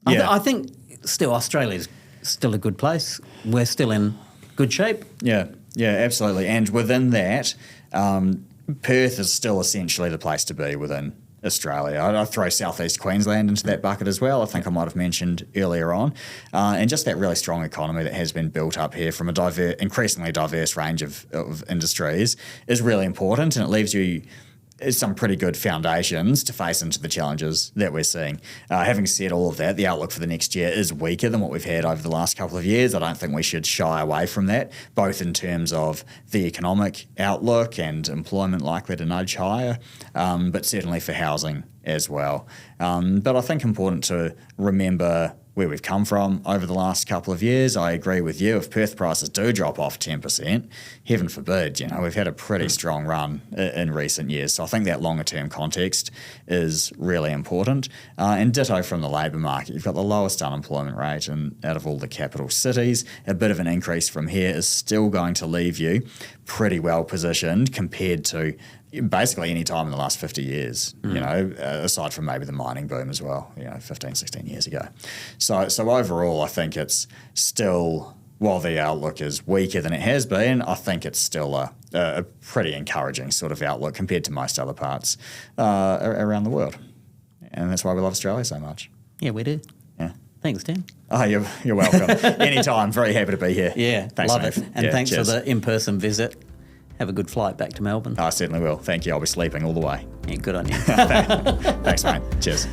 Yeah. I think still Australia's still a good place. We're still in good shape. Yeah, absolutely. And within that, Perth is still essentially the place to be within Australia. I throw southeast Queensland into that bucket as well. I think I might have mentioned earlier on. And just that really strong economy that has been built up here from a increasingly diverse range of industries is really important, and it leaves you some pretty good foundations to face into the challenges that we're seeing. Having said all of that, the outlook for the next year is weaker than what we've had over the last couple of years. I don't think we should shy away from that, both in terms of the economic outlook and employment likely to nudge higher, but certainly for housing as well. But I think important to remember where we've come from over the last couple of years. I agree with you. If Perth prices do drop off 10%, heaven forbid, we've had a pretty strong run in recent years. So I think that longer term context is really important. And ditto from the labour market. You've got the lowest unemployment rate out of all the capital cities. A bit of an increase from here is still going to leave you pretty well positioned compared to basically any time in the last 50 years, aside from maybe the mining boom as well, 15, 16 years ago. So overall, I think it's still, while the outlook is weaker than it has been, I think it's still a pretty encouraging sort of outlook compared to most other parts around the world. And that's why we love Australia so much. Yeah, we do. Yeah. Thanks, Dan. Oh, you're welcome. Anytime. Very happy to be here. Yeah, thanks, love mate. it. And thanks cheers. for the in-person visit. Have a good flight back to Melbourne. I certainly will. Thank you. I'll be sleeping all the way. Yeah, good on you. Thanks, mate. Cheers.